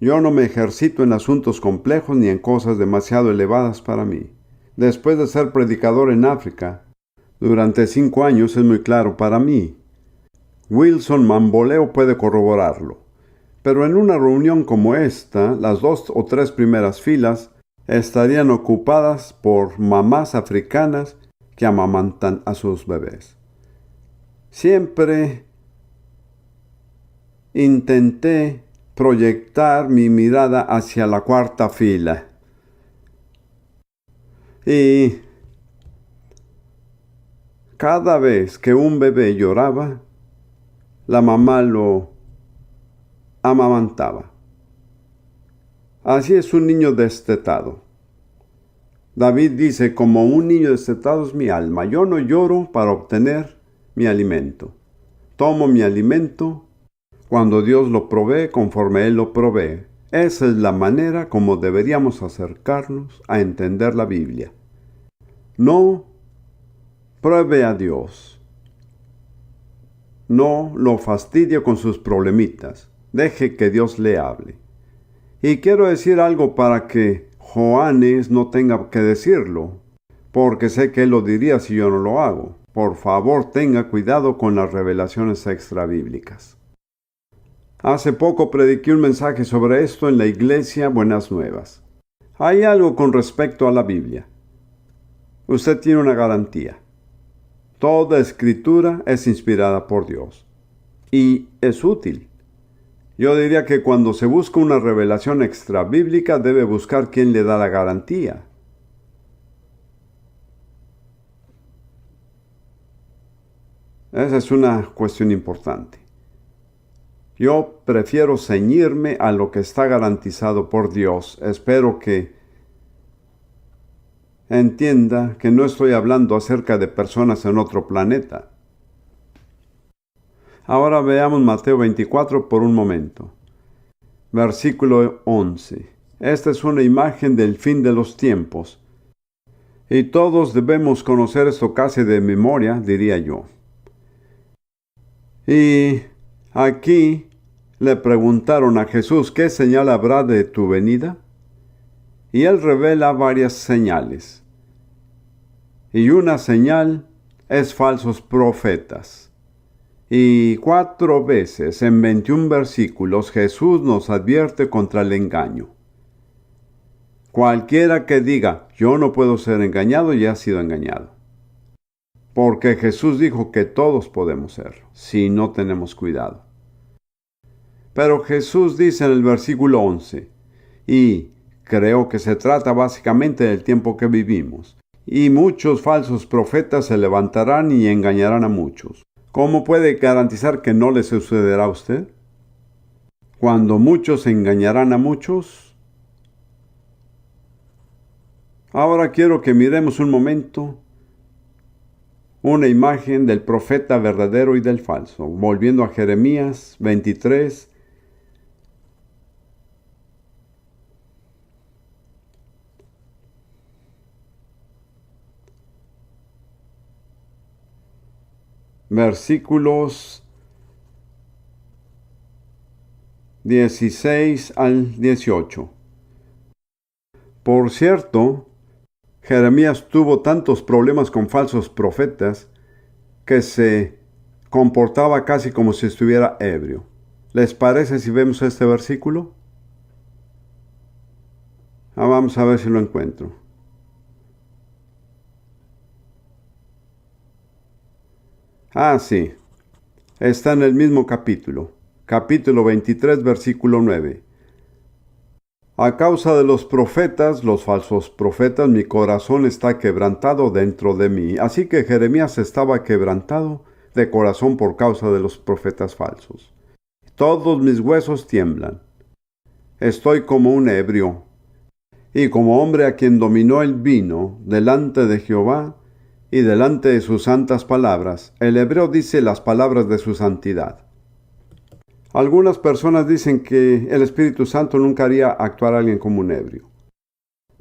Yo no me ejercito en asuntos complejos ni en cosas demasiado elevadas para mí. Después de ser predicador en África durante 5 años, es muy claro para mí. Wilson Mamboleo puede corroborarlo. Pero en una reunión como esta, las 2 o 3 primeras filas estarían ocupadas por mamás africanas que amamantan a sus bebés. Siempre intenté proyectar mi mirada hacia la 4ª fila. Y cada vez que un bebé lloraba, la mamá lo amamantaba. Así es un niño destetado. David dice: como un niño destetado es mi alma. Yo no lloro para obtener mi alimento. Tomo mi alimento cuando Dios lo provee, conforme Él lo provee. Esa es la manera como deberíamos acercarnos a entender la Biblia. No pruebe a Dios. No lo fastidie con sus problemitas. Deje que Dios le hable. Y quiero decir algo para que Joanes no tenga que decirlo, porque sé que él lo diría si yo no lo hago. Por favor, tenga cuidado con las revelaciones extrabíblicas. Hace poco prediqué un mensaje sobre esto en la iglesia Buenas Nuevas. Hay algo con respecto a la Biblia. Usted tiene una garantía. Toda escritura es inspirada por Dios. Y es útil. Yo diría que cuando se busca una revelación extrabíblica, debe buscar quién le da la garantía. Esa es una cuestión importante. Yo prefiero ceñirme a lo que está garantizado por Dios. Espero que entienda que no estoy hablando acerca de personas en otro planeta. Ahora veamos Mateo 24 por un momento. Versículo 11. Esta es una imagen del fin de los tiempos. Y todos debemos conocer esto casi de memoria, diría yo. Y aquí le preguntaron a Jesús, ¿qué señal habrá de tu venida? Y él revela varias señales. Y una señal es falsos profetas. Y 4 veces en 21 versículos Jesús nos advierte contra el engaño. Cualquiera que diga, yo no puedo ser engañado, ya ha sido engañado. Porque Jesús dijo que todos podemos serlo, si no tenemos cuidado. Pero Jesús dice en el versículo 11, y creo que se trata básicamente del tiempo que vivimos, y muchos falsos profetas se levantarán y engañarán a muchos. ¿Cómo puede garantizar que no le sucederá a usted? Cuando muchos engañarán a muchos. Ahora quiero que miremos un momento una imagen del profeta verdadero y del falso. Volviendo a Jeremías 23. Versículos 16 al 18. Por cierto, Jeremías tuvo tantos problemas con falsos profetas que se comportaba casi como si estuviera ebrio. ¿Les parece si vemos este versículo? Vamos a ver si lo encuentro. Sí. Está en el mismo capítulo. Capítulo 23, versículo 9. A causa de los profetas, los falsos profetas, mi corazón está quebrantado dentro de mí. Así que Jeremías estaba quebrantado de corazón por causa de los profetas falsos. Todos mis huesos tiemblan. Estoy como un ebrio. Y como hombre a quien dominó el vino delante de Jehová y delante de sus santas palabras. El hebreo dice las palabras de su santidad. Algunas personas dicen que el Espíritu Santo nunca haría actuar a alguien como un ebrio.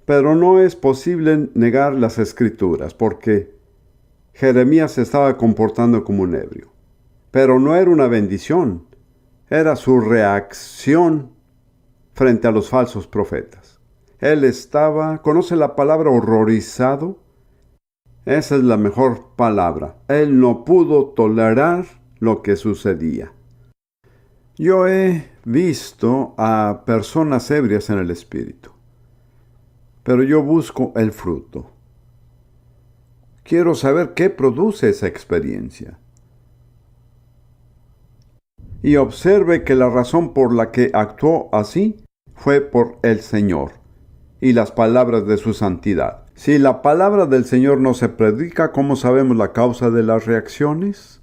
Pero no es posible negar las Escrituras, porque Jeremías se estaba comportando como un ebrio. Pero no era una bendición, era su reacción frente a los falsos profetas. Él estaba, ¿conoce la palabra horrorizado? Esa es la mejor palabra. Él no pudo tolerar lo que sucedía. Yo he visto a personas ebrias en el espíritu, pero yo busco el fruto. Quiero saber qué produce esa experiencia. Y observe que la razón por la que actuó así fue por el Señor y las palabras de su santidad. Si la palabra del Señor no se predica, ¿cómo sabemos la causa de las reacciones?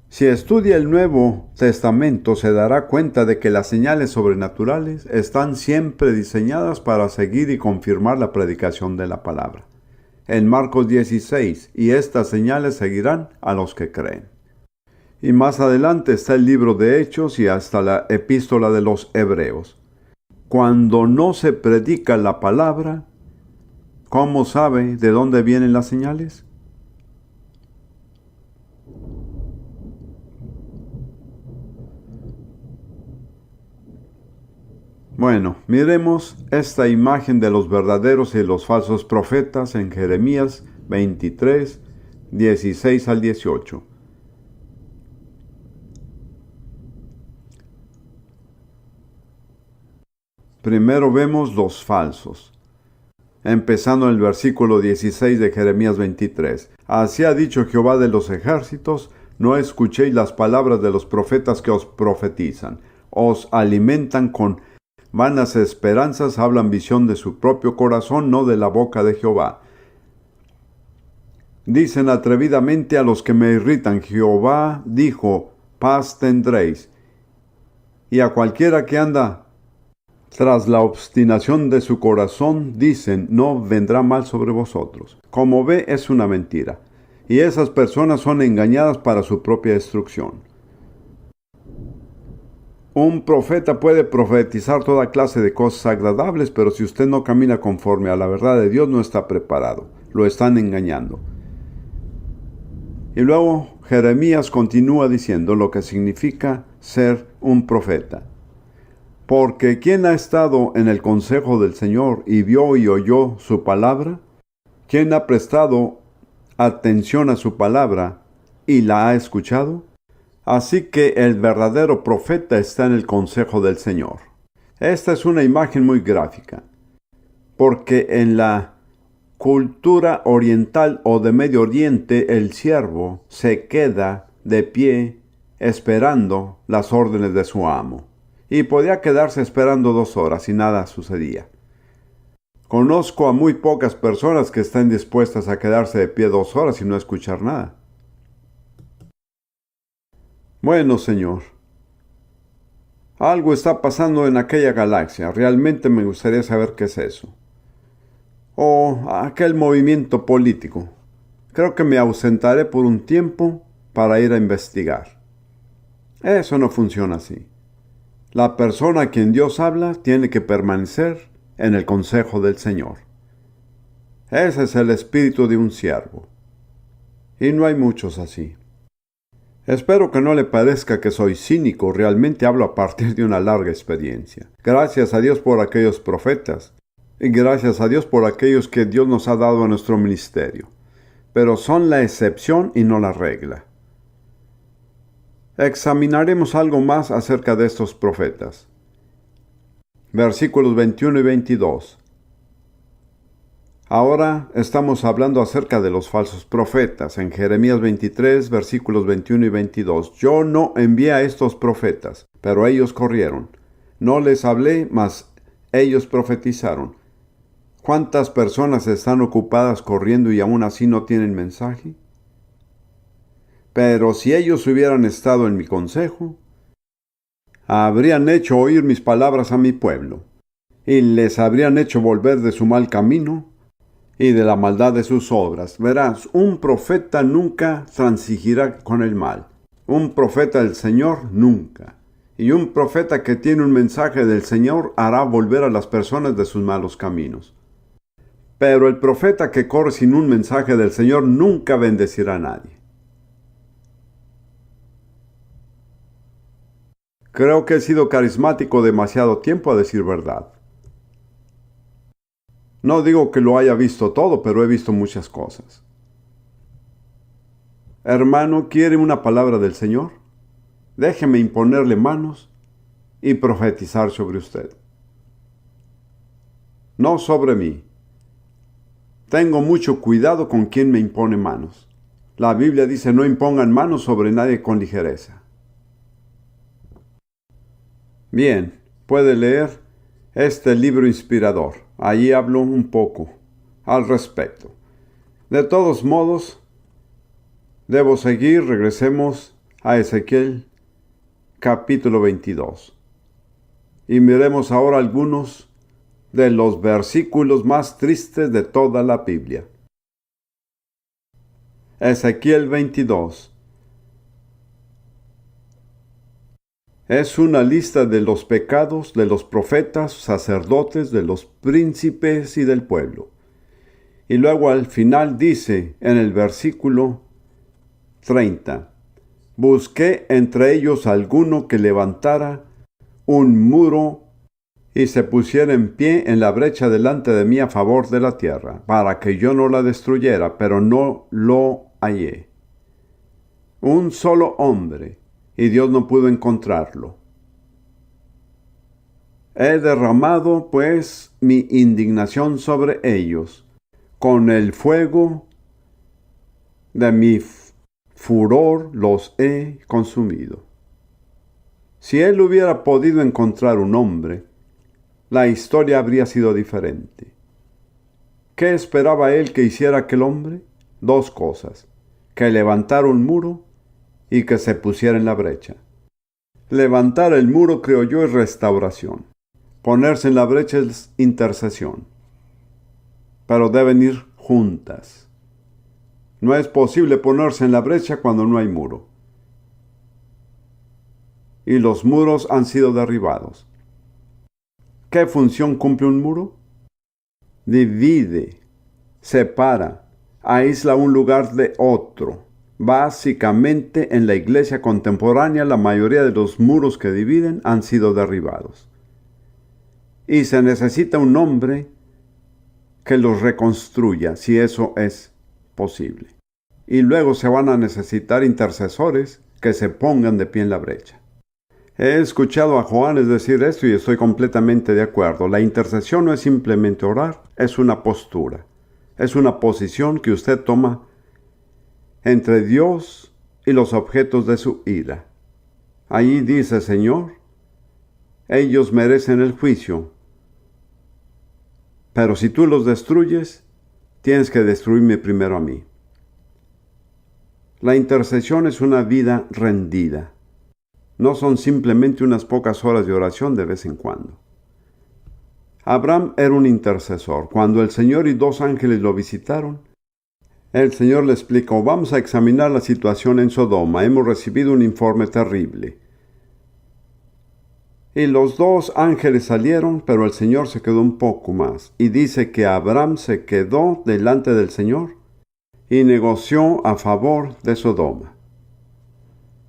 Si estudia el Nuevo Testamento, se dará cuenta de que las señales sobrenaturales están siempre diseñadas para seguir y confirmar la predicación de la palabra. En Marcos 16, y estas señales seguirán a los que creen. Y más adelante está el libro de Hechos y hasta la epístola de los Hebreos. Cuando no se predica la palabra, ¿cómo sabe de dónde vienen las señales? Bueno, miremos esta imagen de los verdaderos y los falsos profetas en Jeremías 23, 16 al 18. Primero vemos los falsos. Empezando en el versículo 16 de Jeremías 23. Así ha dicho Jehová de los ejércitos, no escuchéis las palabras de los profetas que os profetizan. Os alimentan con vanas esperanzas, hablan visión de su propio corazón, no de la boca de Jehová. Dicen atrevidamente a los que me irritan: Jehová dijo, paz tendréis. Y a cualquiera que anda tras la obstinación de su corazón, dicen, no vendrá mal sobre vosotros. Como ve, es una mentira. Y esas personas son engañadas para su propia destrucción. Un profeta puede profetizar toda clase de cosas agradables, pero si usted no camina conforme a la verdad de Dios, no está preparado. Lo están engañando. Y luego Jeremías continúa diciendo lo que significa ser un profeta. Porque ¿quién ha estado en el consejo del Señor y vio y oyó su palabra? ¿Quién ha prestado atención a su palabra y la ha escuchado? Así que el verdadero profeta está en el consejo del Señor. Esta es una imagen muy gráfica, porque en la cultura oriental o de Medio Oriente, el siervo se queda de pie esperando las órdenes de su amo. Y podía quedarse esperando 2 horas y nada sucedía. Conozco a muy pocas personas que estén dispuestas a quedarse de pie 2 horas y no escuchar nada. Bueno, Señor, algo está pasando en aquella galaxia. Realmente me gustaría saber qué es eso. O aquel movimiento político. Creo que me ausentaré por un tiempo para ir a investigar. Eso no funciona así. La persona a quien Dios habla tiene que permanecer en el consejo del Señor. Ese es el espíritu de un siervo. Y no hay muchos así. Espero que no le parezca que soy cínico, realmente hablo a partir de una larga experiencia. Gracias a Dios por aquellos profetas, y gracias a Dios por aquellos que Dios nos ha dado a nuestro ministerio. Pero son la excepción y no la regla. Examinaremos algo más acerca de estos profetas. Versículos 21 y 22. Ahora estamos hablando acerca de los falsos profetas. En Jeremías 23, versículos 21 y 22. Yo no envié a estos profetas, pero ellos corrieron. No les hablé, mas ellos profetizaron. ¿Cuántas personas están ocupadas corriendo y aún así no tienen mensaje? Pero si ellos hubieran estado en mi consejo, habrían hecho oír mis palabras a mi pueblo, y les habrían hecho volver de su mal camino y de la maldad de sus obras. Verás, un profeta nunca transigirá con el mal. Un profeta del Señor nunca. Y un profeta que tiene un mensaje del Señor hará volver a las personas de sus malos caminos. Pero el profeta que corre sin un mensaje del Señor nunca bendecirá a nadie. Creo que he sido carismático demasiado tiempo, a decir verdad. No digo que lo haya visto todo, pero he visto muchas cosas. Hermano, ¿quiere una palabra del Señor? Déjeme imponerle manos y profetizar sobre usted. No sobre mí. Tengo mucho cuidado con quien me impone manos. La Biblia dice: no impongan manos sobre nadie con ligereza. Bien, puede leer este libro inspirador. Allí hablo un poco al respecto. De todos modos, debo seguir. Regresemos a Ezequiel capítulo 22. Y miremos ahora algunos de los versículos más tristes de toda la Biblia. Ezequiel 22. Es una lista de los pecados de los profetas, sacerdotes, de los príncipes y del pueblo. Y luego al final dice en el versículo 30, busqué entre ellos alguno que levantara un muro y se pusiera en pie en la brecha delante de mí a favor de la tierra, para que yo no la destruyera, pero no lo hallé. Un solo hombre, y Dios no pudo encontrarlo. He derramado, pues, mi indignación sobre ellos. Con el fuego de mi furor los he consumido. Si él hubiera podido encontrar un hombre, la historia habría sido diferente. ¿Qué esperaba él que hiciera aquel hombre? dos cosas: que levantara un muro y que se pusiera en la brecha. Levantar el muro, creo yo, es restauración. Ponerse en la brecha es intercesión. Pero deben ir juntas. No es posible ponerse en la brecha cuando no hay muro. Y los muros han sido derribados. ¿Qué función cumple un muro? Divide, separa, aísla un lugar de otro. Básicamente, en la iglesia contemporánea, la mayoría de los muros que dividen han sido derribados. Y se necesita un hombre que los reconstruya, si eso es posible. Y luego se van a necesitar intercesores que se pongan de pie en la brecha. He escuchado a Juanes decir esto y estoy completamente de acuerdo. La intercesión no es simplemente orar, es una postura. Es una posición que usted toma entre Dios y los objetos de su ira. Allí dice: Señor, ellos merecen el juicio, pero si tú los destruyes, tienes que destruirme primero a mí. La intercesión es una vida rendida. No son simplemente unas pocas horas de oración de vez en cuando. Abraham era un intercesor. Cuando el Señor y dos ángeles lo visitaron, el Señor le explicó: vamos a examinar la situación en Sodoma. Hemos recibido un informe terrible. Y los dos ángeles salieron, pero el Señor se quedó un poco más. Y dice que Abraham se quedó delante del Señor y negoció a favor de Sodoma.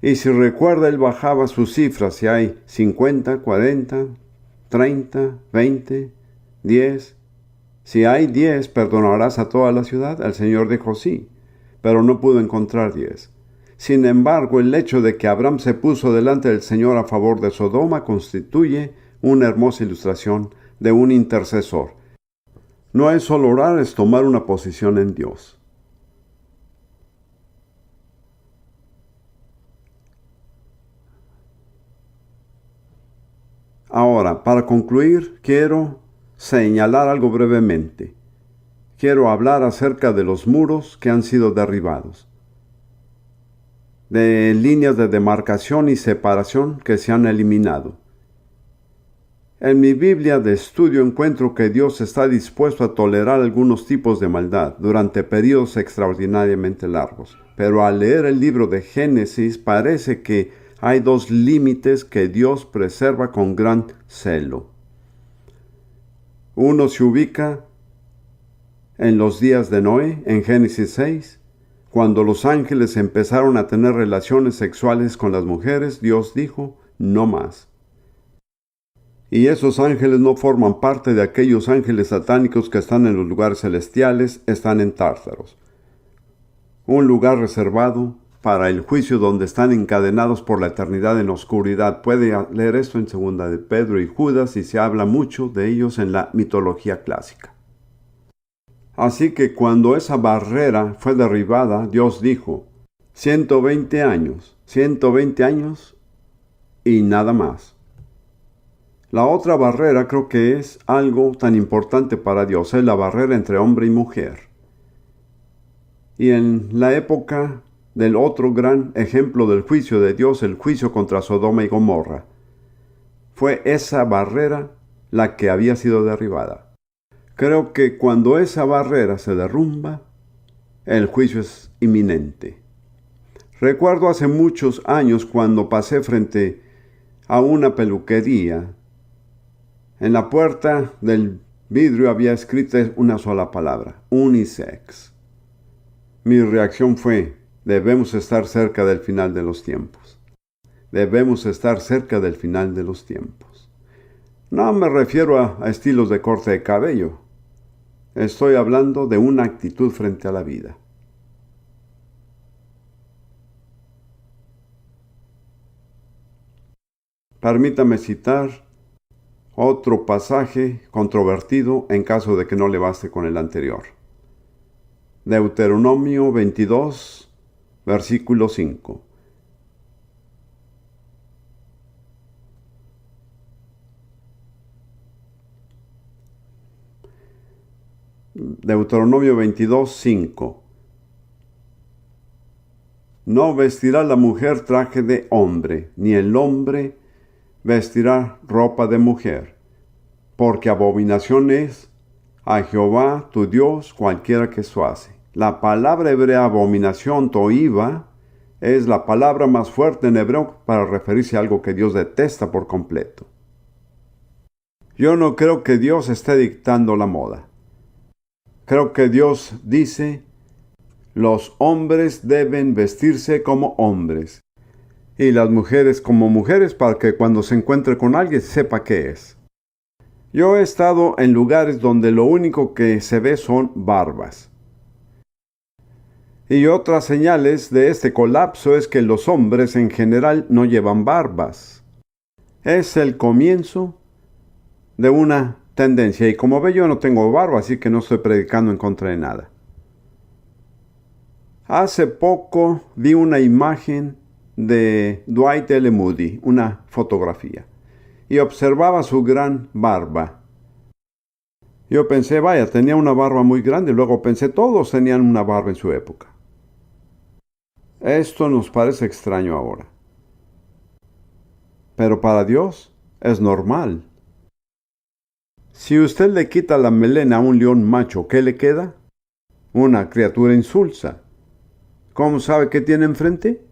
Y si recuerda, él bajaba sus cifras: si hay 50, 40, 30, 20, 10. Si hay 10, ¿perdonarás a toda la ciudad? El Señor dijo sí, pero no pudo encontrar 10. Sin embargo, el hecho de que Abraham se puso delante del Señor a favor de Sodoma constituye una hermosa ilustración de un intercesor. No es solo orar, es tomar una posición en Dios. Ahora, para concluir, quiero señalar algo brevemente. Quiero hablar acerca de los muros que han sido derribados, de líneas de demarcación y separación que se han eliminado. En mi Biblia de estudio encuentro que Dios está dispuesto a tolerar algunos tipos de maldad durante periodos extraordinariamente largos. Pero al leer el libro de Génesis parece que hay dos límites que Dios preserva con gran celo. Uno se ubica en los días de Noé, en Génesis 6, cuando los ángeles empezaron a tener relaciones sexuales con las mujeres. Dios dijo: no más. Y esos ángeles no forman parte de aquellos ángeles satánicos que están en los lugares celestiales, están en Tártaros, un lugar reservado para el juicio, donde están encadenados por la eternidad en oscuridad. Puede leer esto en 2 de Pedro y Judas, y se habla mucho de ellos en la mitología clásica. Así que cuando esa barrera fue derribada, Dios dijo: 120 años y nada más. La otra barrera creo que es algo tan importante para Dios, es la barrera entre hombre y mujer. Y en la época del otro gran ejemplo del juicio de Dios, el juicio contra Sodoma y Gomorra, fue esa barrera la que había sido derribada. Creo que cuando esa barrera se derrumba, el juicio es inminente. Recuerdo hace muchos años cuando pasé frente a una peluquería. En la puerta del vidrio había escrito una sola palabra: unisex. Mi reacción fue: debemos estar cerca del final de los tiempos. Debemos estar cerca del final de los tiempos. No me refiero a estilos de corte de cabello. Estoy hablando de una actitud frente a la vida. Permítame citar otro pasaje controvertido en caso de que no le baste con el anterior. Deuteronomio 22, versículo 5. Deuteronomio 22, 5. No vestirá la mujer traje de hombre, ni el hombre vestirá ropa de mujer, porque abominación es a Jehová tu Dios cualquiera que eso hace. La palabra hebrea abominación, toiva, es la palabra más fuerte en hebreo para referirse a algo que Dios detesta por completo. Yo no creo que Dios esté dictando la moda. Creo que Dios dice, los hombres deben vestirse como hombres y las mujeres como mujeres para que cuando se encuentre con alguien sepa qué es. Yo he estado en lugares donde lo único que se ve son barbas. Y otras señales de este colapso es que los hombres en general no llevan barbas. Es el comienzo de una tendencia. Y como ve, yo no tengo barba, así que no estoy predicando en contra de nada. Hace poco vi una imagen de Dwight L. Moody, una fotografía, y observaba su gran barba. Yo pensé, vaya, tenía una barba muy grande. Luego pensé, todos tenían una barba en su época. Esto nos parece extraño ahora. Pero para Dios es normal. Si usted le quita la melena a un león macho, ¿qué le queda? Una criatura insulsa. ¿Cómo sabe qué tiene enfrente?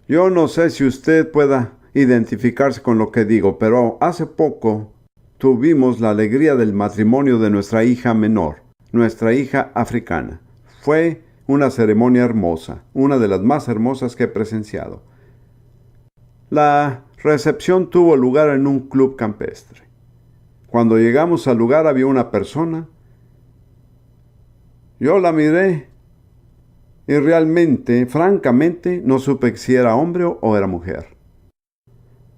Yo no sé si usted pueda identificarse con lo que digo, pero hace poco tuvimos la alegría del matrimonio de nuestra hija menor, nuestra hija africana. Fue una ceremonia hermosa, una de las más hermosas que he presenciado. La recepción tuvo lugar en un club campestre. Cuando llegamos al lugar había una persona. Yo la miré y realmente, francamente, no supe si era hombre o era mujer.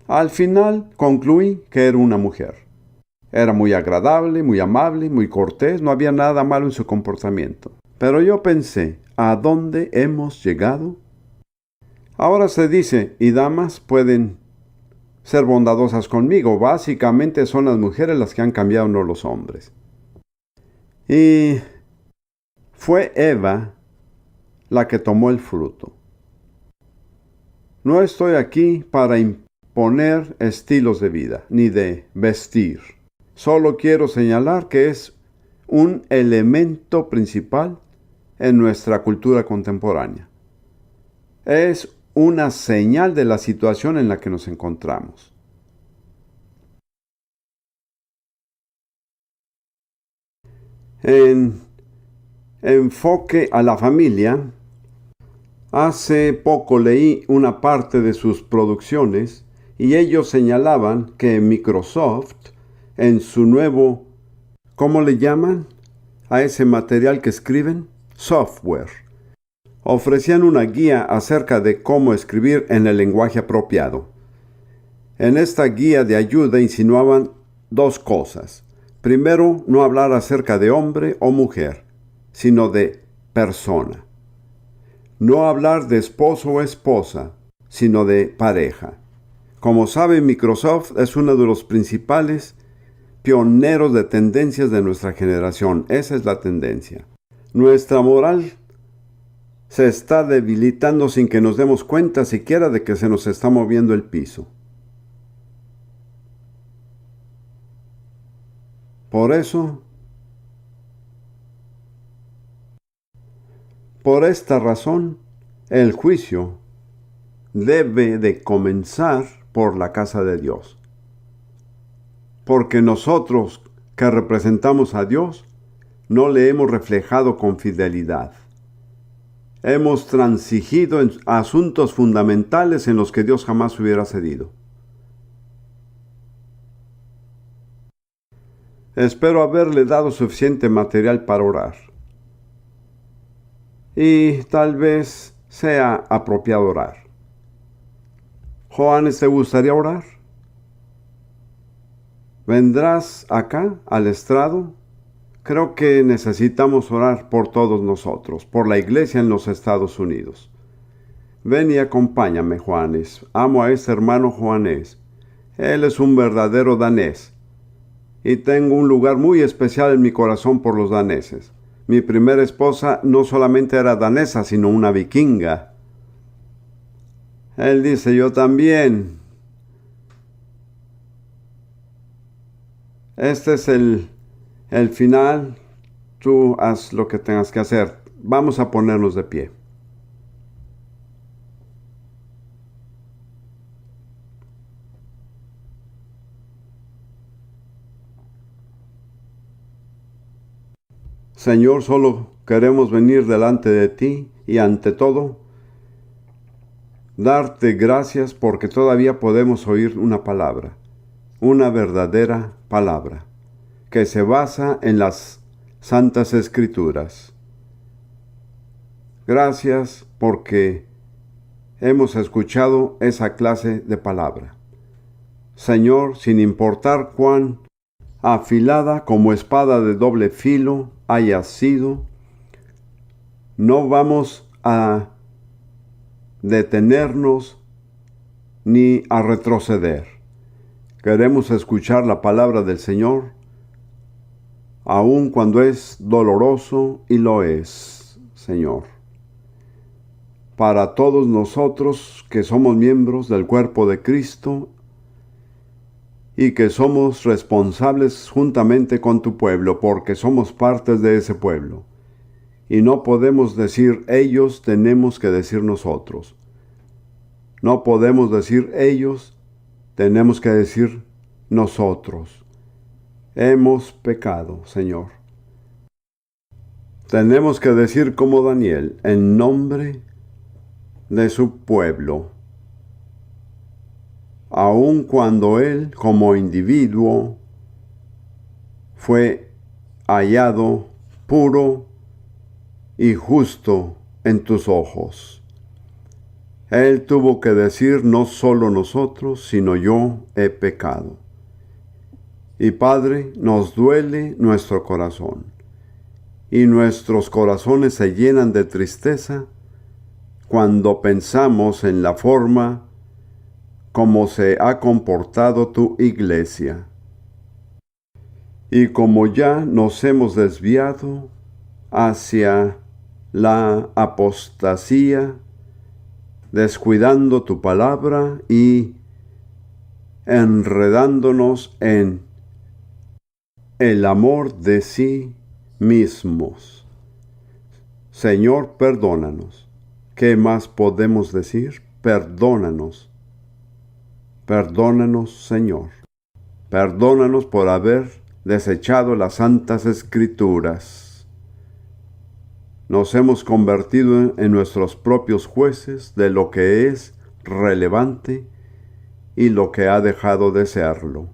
Al final concluí que era una mujer. Era muy agradable, muy amable, muy cortés, no había nada malo en su comportamiento. Pero yo pensé, ¿a dónde hemos llegado? Ahora se dice, y damas pueden ser bondadosas conmigo. Básicamente son las mujeres las que han cambiado, no los hombres. Y fue Eva la que tomó el fruto. No estoy aquí para imponer estilos de vida, ni de vestir. Solo quiero señalar que es un elemento principal en nuestra cultura contemporánea. Es una señal de la situación en la que nos encontramos. En enfoque a la familia, hace poco leí una parte de sus producciones y ellos señalaban que Microsoft en su nuevo, ¿cómo le llaman a ese material que escriben? Software. Ofrecían una guía acerca de cómo escribir en el lenguaje apropiado. En esta guía de ayuda insinuaban dos cosas. Primero, no hablar acerca de hombre o mujer, sino de persona. No hablar de esposo o esposa, sino de pareja. Como saben, Microsoft es uno de los principales pioneros de tendencias de nuestra generación. Esa es la tendencia. Nuestra moral se está debilitando sin que nos demos cuenta siquiera de que se nos está moviendo el piso. Por esta razón, el juicio debe de comenzar por la casa de Dios. Porque nosotros que representamos a Dios, no le hemos reflejado con fidelidad. Hemos transigido en asuntos fundamentales en los que Dios jamás hubiera cedido. Espero haberle dado suficiente material para orar. Y tal vez sea apropiado orar. Juanes, ¿te gustaría orar? ¿Vendrás acá, al estrado? Creo que necesitamos orar por todos nosotros, por la iglesia en los Estados Unidos. Ven y acompáñame, Juanes. Amo a este hermano Juanes. Él es un verdadero danés. Y tengo un lugar muy especial en mi corazón por los daneses. Mi primera esposa no solamente era danesa, sino una vikinga. Él dice, yo también. Este es el final. Tú haz lo que tengas que hacer. Vamos a ponernos de pie. Señor, solo queremos venir delante de ti y ante todo, darte gracias porque todavía podemos oír una palabra, una verdadera palabra, que se basa en las Santas Escrituras. Gracias porque hemos escuchado esa clase de palabra. Señor, sin importar cuán afilada como espada de doble filo haya sido, no vamos a detenernos ni a retroceder. Queremos escuchar la palabra del Señor, aun cuando es doloroso, y lo es, Señor. Para todos nosotros que somos miembros del cuerpo de Cristo y que somos responsables juntamente con tu pueblo, porque somos partes de ese pueblo. Y no podemos decir ellos, tenemos que decir nosotros. No podemos decir ellos, tenemos que decir nosotros. Hemos pecado, Señor. Tenemos que decir como Daniel, en nombre de su pueblo. Aun cuando él, como individuo, fue hallado puro y justo en tus ojos. Él tuvo que decir, no solo nosotros, sino yo he pecado. Y Padre, nos duele nuestro corazón. Y nuestros corazones se llenan de tristeza cuando pensamos en la forma como se ha comportado tu iglesia. Y como ya nos hemos desviado hacia la apostasía, descuidando tu palabra y enredándonos en el amor de sí mismos. Señor, perdónanos. ¿Qué más podemos decir? Perdónanos. Perdónanos, Señor. Perdónanos por haber desechado las Santas Escrituras. Nos hemos convertido en nuestros propios jueces de lo que es relevante y lo que ha dejado de serlo.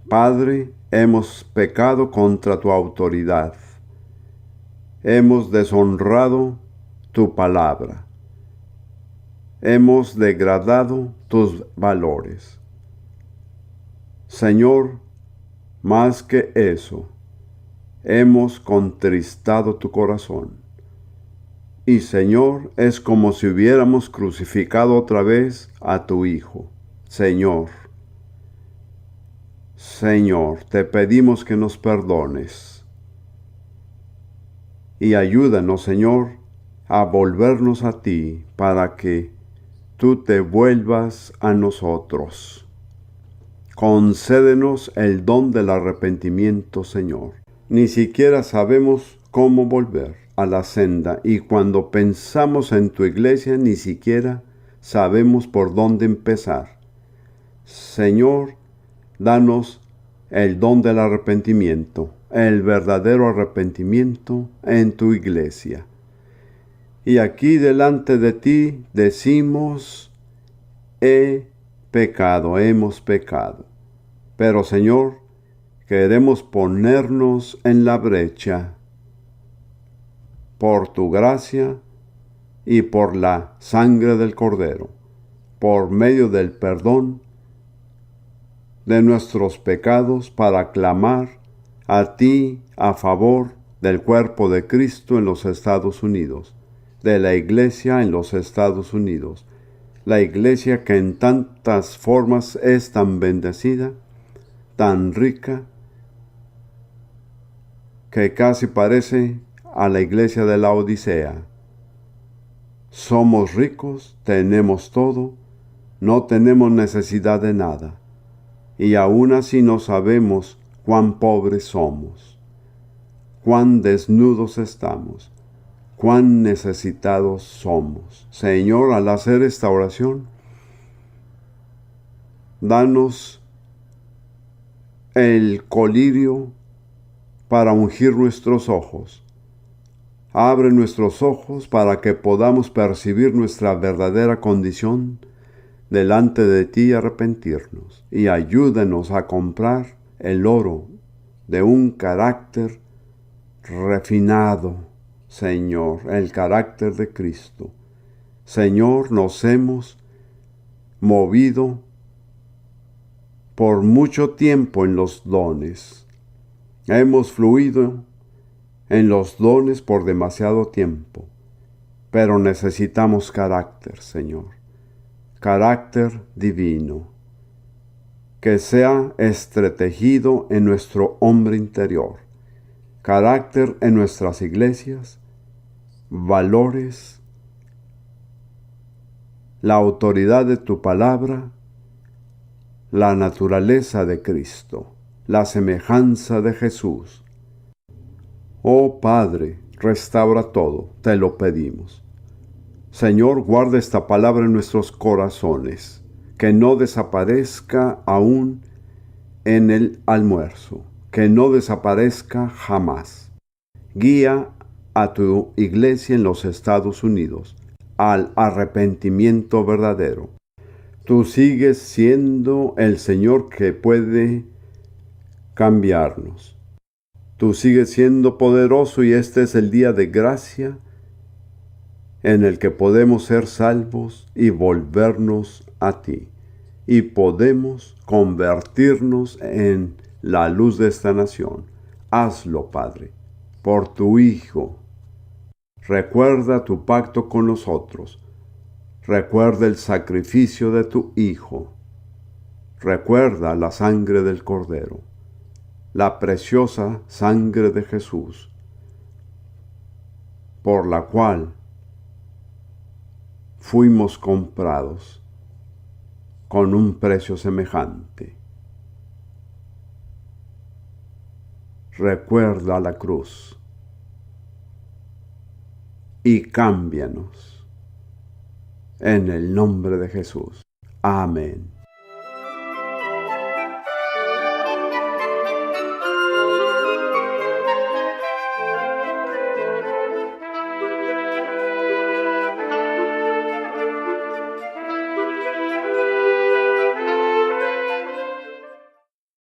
Padre, hemos pecado contra tu autoridad. Hemos deshonrado tu palabra. Hemos degradado tus valores. Señor, más que eso, hemos contristado tu corazón. Y Señor, es como si hubiéramos crucificado otra vez a tu Hijo. Señor, te pedimos que nos perdones. Y ayúdanos, Señor, a volvernos a ti para que tú te vuelvas a nosotros. Concédenos el don del arrepentimiento, Señor. Ni siquiera sabemos cómo volver a la senda, y cuando pensamos en tu iglesia, ni siquiera sabemos por dónde empezar. Señor, danos el don del arrepentimiento, el verdadero arrepentimiento en tu iglesia. Y aquí delante de ti decimos, hemos pecado. Pero Señor, queremos ponernos en la brecha por tu gracia y por la sangre del Cordero, por medio del perdón de nuestros pecados, para clamar a ti a favor del cuerpo de Cristo en los Estados Unidos, de la iglesia en los Estados Unidos, la iglesia que en tantas formas es tan bendecida, tan rica, que casi parece a la iglesia de la Odisea. Somos ricos, tenemos todo, no tenemos necesidad de nada, y aún así no sabemos cuán pobres somos, cuán desnudos estamos, cuán necesitados somos. Señor, al hacer esta oración, danos el colirio para ungir nuestros ojos. Abre nuestros ojos para que podamos percibir nuestra verdadera condición delante de ti y arrepentirnos. Y ayúdenos a comprar el oro de un carácter refinado, Señor, el carácter de Cristo. Señor, nos hemos movido por mucho tiempo en los dones. Hemos fluido en los dones por demasiado tiempo, pero necesitamos carácter, Señor, carácter divino, que sea entretejido en nuestro hombre interior, carácter en nuestras iglesias, valores, la autoridad de tu palabra, la naturaleza de Cristo, la semejanza de Jesús. Oh Padre, restaura todo, te lo pedimos. Señor, guarda esta palabra en nuestros corazones, que no desaparezca aún en el almuerzo, que no desaparezca jamás. Guía a tu iglesia en los Estados Unidos al arrepentimiento verdadero. Tú sigues siendo el Señor que puede cambiarnos. Tú sigues siendo poderoso y este es el día de gracia en el que podemos ser salvos y volvernos a ti. Y podemos convertirnos en la luz de esta nación. Hazlo, Padre, por tu Hijo. Recuerda tu pacto con nosotros. Recuerda el sacrificio de tu Hijo. Recuerda la sangre del Cordero, la preciosa sangre de Jesús, por la cual fuimos comprados con un precio semejante. Recuerda la cruz y cámbianos en el nombre de Jesús. Amén.